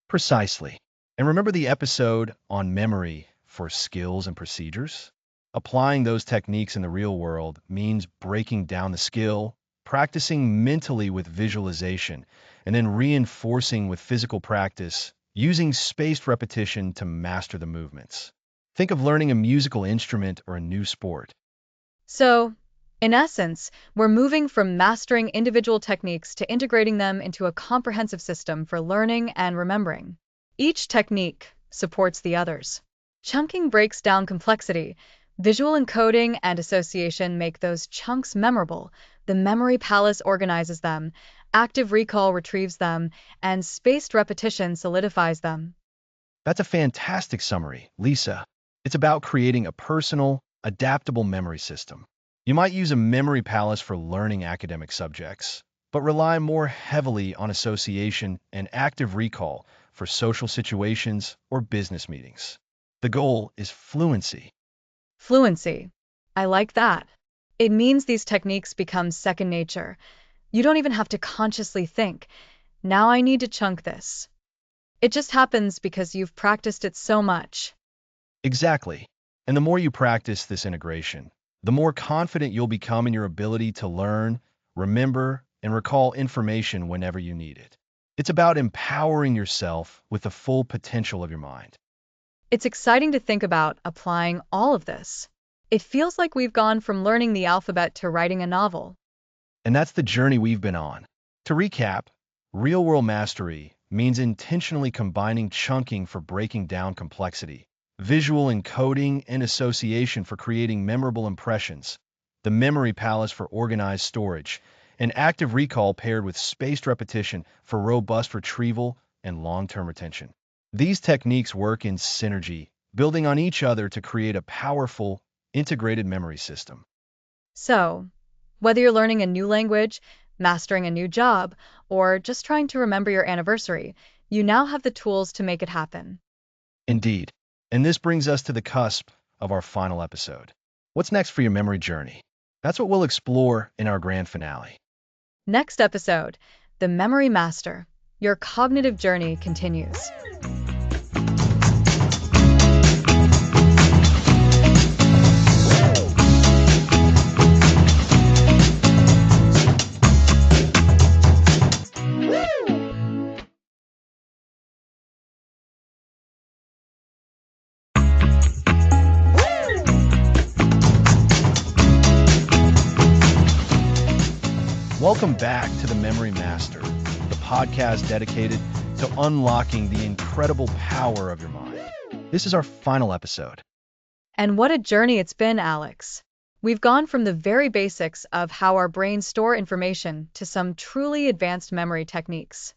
Precisely. And remember the episode on memory for skills and procedures? Applying those techniques in the real world means breaking down the skill, practicing mentally with visualization, and then reinforcing with physical practice, using spaced repetition to master the movements. Think of learning a musical instrument or a new sport. So, in essence, we're moving from mastering individual techniques to integrating them into a comprehensive system for learning and remembering. Each technique supports the others. Chunking breaks down complexity. Visual encoding and association make those chunks memorable. The memory palace organizes them. Active recall retrieves them, and spaced repetition solidifies them. That's a fantastic summary, Lisa. It's about creating a personal, adaptable memory system. You might use a memory palace for learning academic subjects, but rely more heavily on association and active recall for social situations or business meetings. The goal is fluency. Fluency. I like that. It means these techniques become second nature. You don't even have to consciously think, now I need to chunk this. It just happens because you've practiced it so much. Exactly. And the more you practice this integration, the more confident you'll become in your ability to learn, remember, and recall information whenever you need it. It's about empowering yourself with the full potential of your mind. It's exciting to think about applying all of this. It feels like we've gone from learning the alphabet to writing a novel. And that's the journey we've been on. To recap, real-world mastery means intentionally combining chunking for breaking down complexity, visual encoding and association for creating memorable impressions, the memory palace for organized storage, and active recall paired with spaced repetition for robust retrieval and long-term retention. These techniques work in synergy, building on each other to create a powerful, integrated memory system. So, whether you're learning a new language, mastering a new job, or just trying to remember your anniversary, you now have the tools to make it happen. Indeed. And this brings us to the cusp of our final episode. What's next for your memory journey? That's what we'll explore in our grand finale. Next episode, The Memory Master. Your cognitive journey continues. Welcome back to The Memory Master, the podcast dedicated to unlocking the incredible power of your mind. This is our final episode. And what a journey it's been, Alex. We've gone from the very basics of how our brains store information to some truly advanced memory techniques.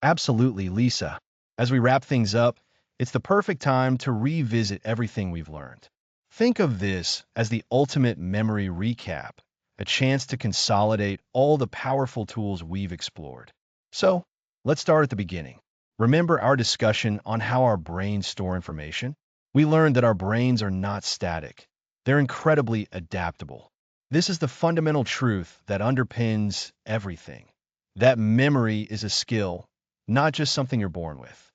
Absolutely, Lisa. As we wrap things up, it's the perfect time to revisit everything we've learned. Think of this as the ultimate memory recap, a chance to consolidate all the powerful tools we've explored. So, let's start at the beginning. Remember our discussion on how our brains store information? We learned that our brains are not static. They're incredibly adaptable. This is the fundamental truth that underpins everything. That memory is a skill, not just something you're born with.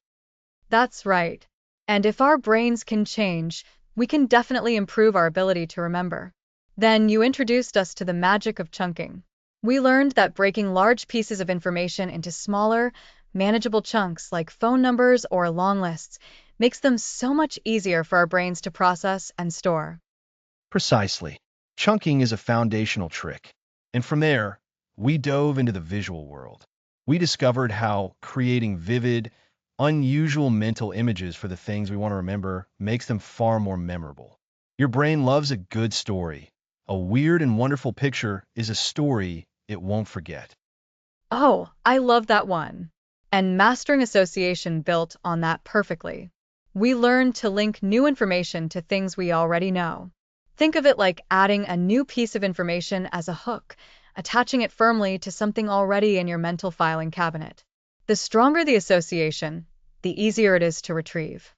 That's right. And if our brains can change, we can definitely improve our ability to remember. Then you introduced us to the magic of chunking. We learned that breaking large pieces of information into smaller, manageable chunks like phone numbers or long lists makes them so much easier for our brains to process and store. Precisely. Chunking is a foundational trick. And from there, we dove into the visual world. We discovered how creating vivid, unusual mental images for the things we want to remember makes them far more memorable. Your brain loves a good story. A weird and wonderful picture is a story it won't forget. Oh, I love that one. And mastering association built on that perfectly. We learn to link new information to things we already know. Think of it like adding a new piece of information as a hook, attaching it firmly to something already in your mental filing cabinet. The stronger the association, the easier it is to retrieve.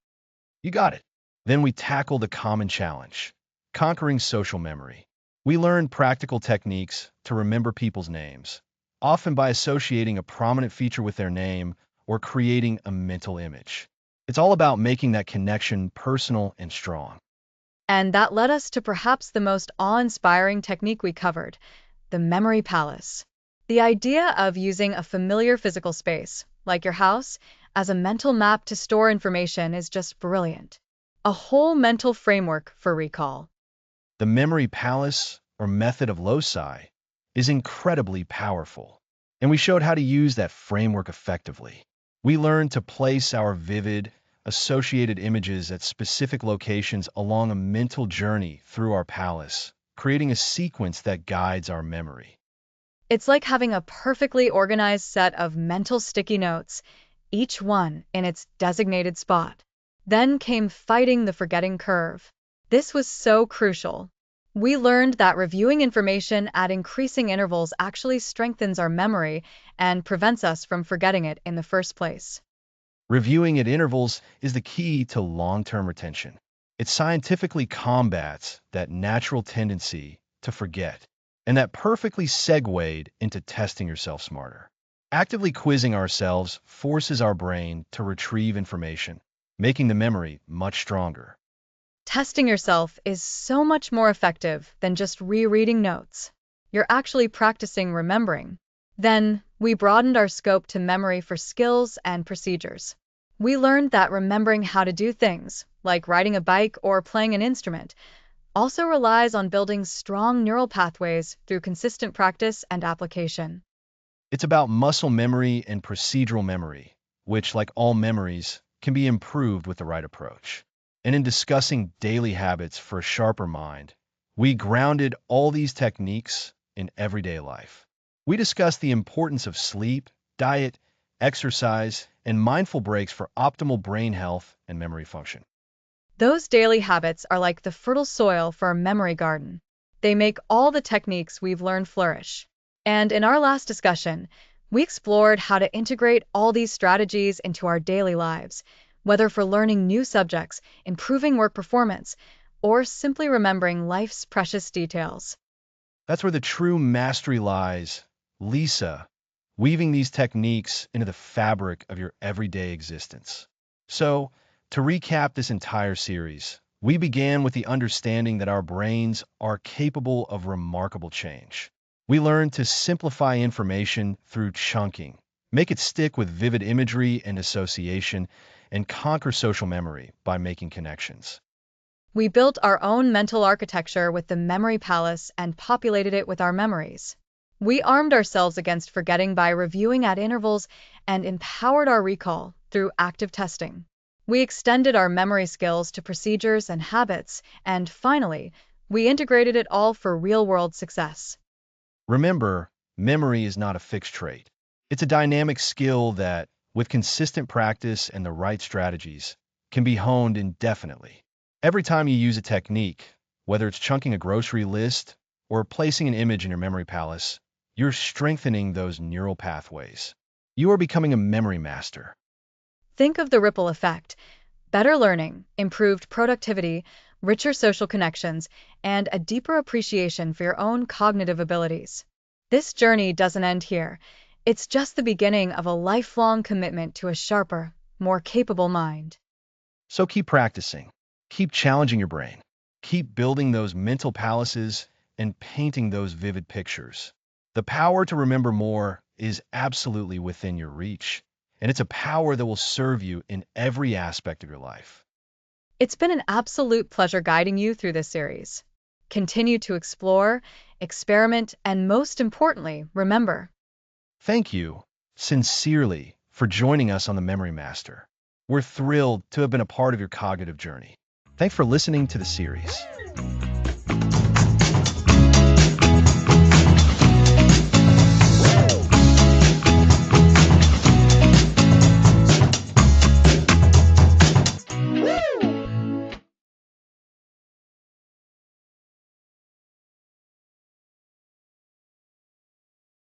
You got it. Then we tackle the common challenge, conquering social memory. We learn practical techniques to remember people's names, often by associating a prominent feature with their name or creating a mental image. It's all about making that connection personal and strong. And that led us to perhaps the most awe-inspiring technique we covered, the memory palace. The idea of using a familiar physical space, like your house, as a mental map to store information is just brilliant. A whole mental framework for recall. The memory palace, or method of loci, is incredibly powerful, and we showed how to use that framework effectively. We learned to place our vivid, associated images at specific locations along a mental journey through our palace, creating a sequence that guides our memory. It's like having a perfectly organized set of mental sticky notes, each one in its designated spot. Then came fighting the forgetting curve. This was so crucial. We learned that reviewing information at increasing intervals actually strengthens our memory and prevents us from forgetting it in the first place. Reviewing at intervals is the key to long-term retention. It scientifically combats that natural tendency to forget, and that perfectly segued into testing yourself smarter. Actively quizzing ourselves forces our brain to retrieve information, making the memory much stronger. Testing yourself is so much more effective than just rereading notes. You're actually practicing remembering. Then, we broadened our scope to memory for skills and procedures. We learned that remembering how to do things, like riding a bike or playing an instrument, also relies on building strong neural pathways through consistent practice and application. It's about muscle memory and procedural memory, which, like all memories, can be improved with the right approach. And in discussing daily habits for a sharper mind, we grounded all these techniques in everyday life. We discussed the importance of sleep, diet, exercise, and mindful breaks for optimal brain health and memory function. Those daily habits are like the fertile soil for a memory garden. They make all the techniques we've learned flourish. And in our last discussion, we explored how to integrate all these strategies into our daily lives, whether for learning new subjects, improving work performance, or simply remembering life's precious details. That's where the true mastery lies, Lisa, weaving these techniques into the fabric of your everyday existence. So, to recap this entire series, we began with the understanding that our brains are capable of remarkable change. We learned to simplify information through chunking, make it stick with vivid imagery and association, and conquer social memory by making connections. We built our own mental architecture with the memory palace and populated it with our memories. We armed ourselves against forgetting by reviewing at intervals and empowered our recall through active testing. We extended our memory skills to procedures and habits, and finally, we integrated it all for real-world success. Remember, memory is not a fixed trait. It's a dynamic skill that, with consistent practice and the right strategies, can be honed indefinitely. Every time you use a technique, whether it's chunking a grocery list or placing an image in your memory palace, you're strengthening those neural pathways. You are becoming a memory master. Think of the ripple effect: better learning, improved productivity, richer social connections, and a deeper appreciation for your own cognitive abilities. This journey doesn't end here. It's just the beginning of a lifelong commitment to a sharper, more capable mind. So keep practicing, keep challenging your brain, keep building those mental palaces and painting those vivid pictures. The power to remember more is absolutely within your reach, and it's a power that will serve you in every aspect of your life. It's been an absolute pleasure guiding you through this series. Continue to explore, experiment, and most importantly, remember. Thank you, sincerely, for joining us on the Memory Master. We're thrilled to have been a part of your cognitive journey. Thanks for listening to the series.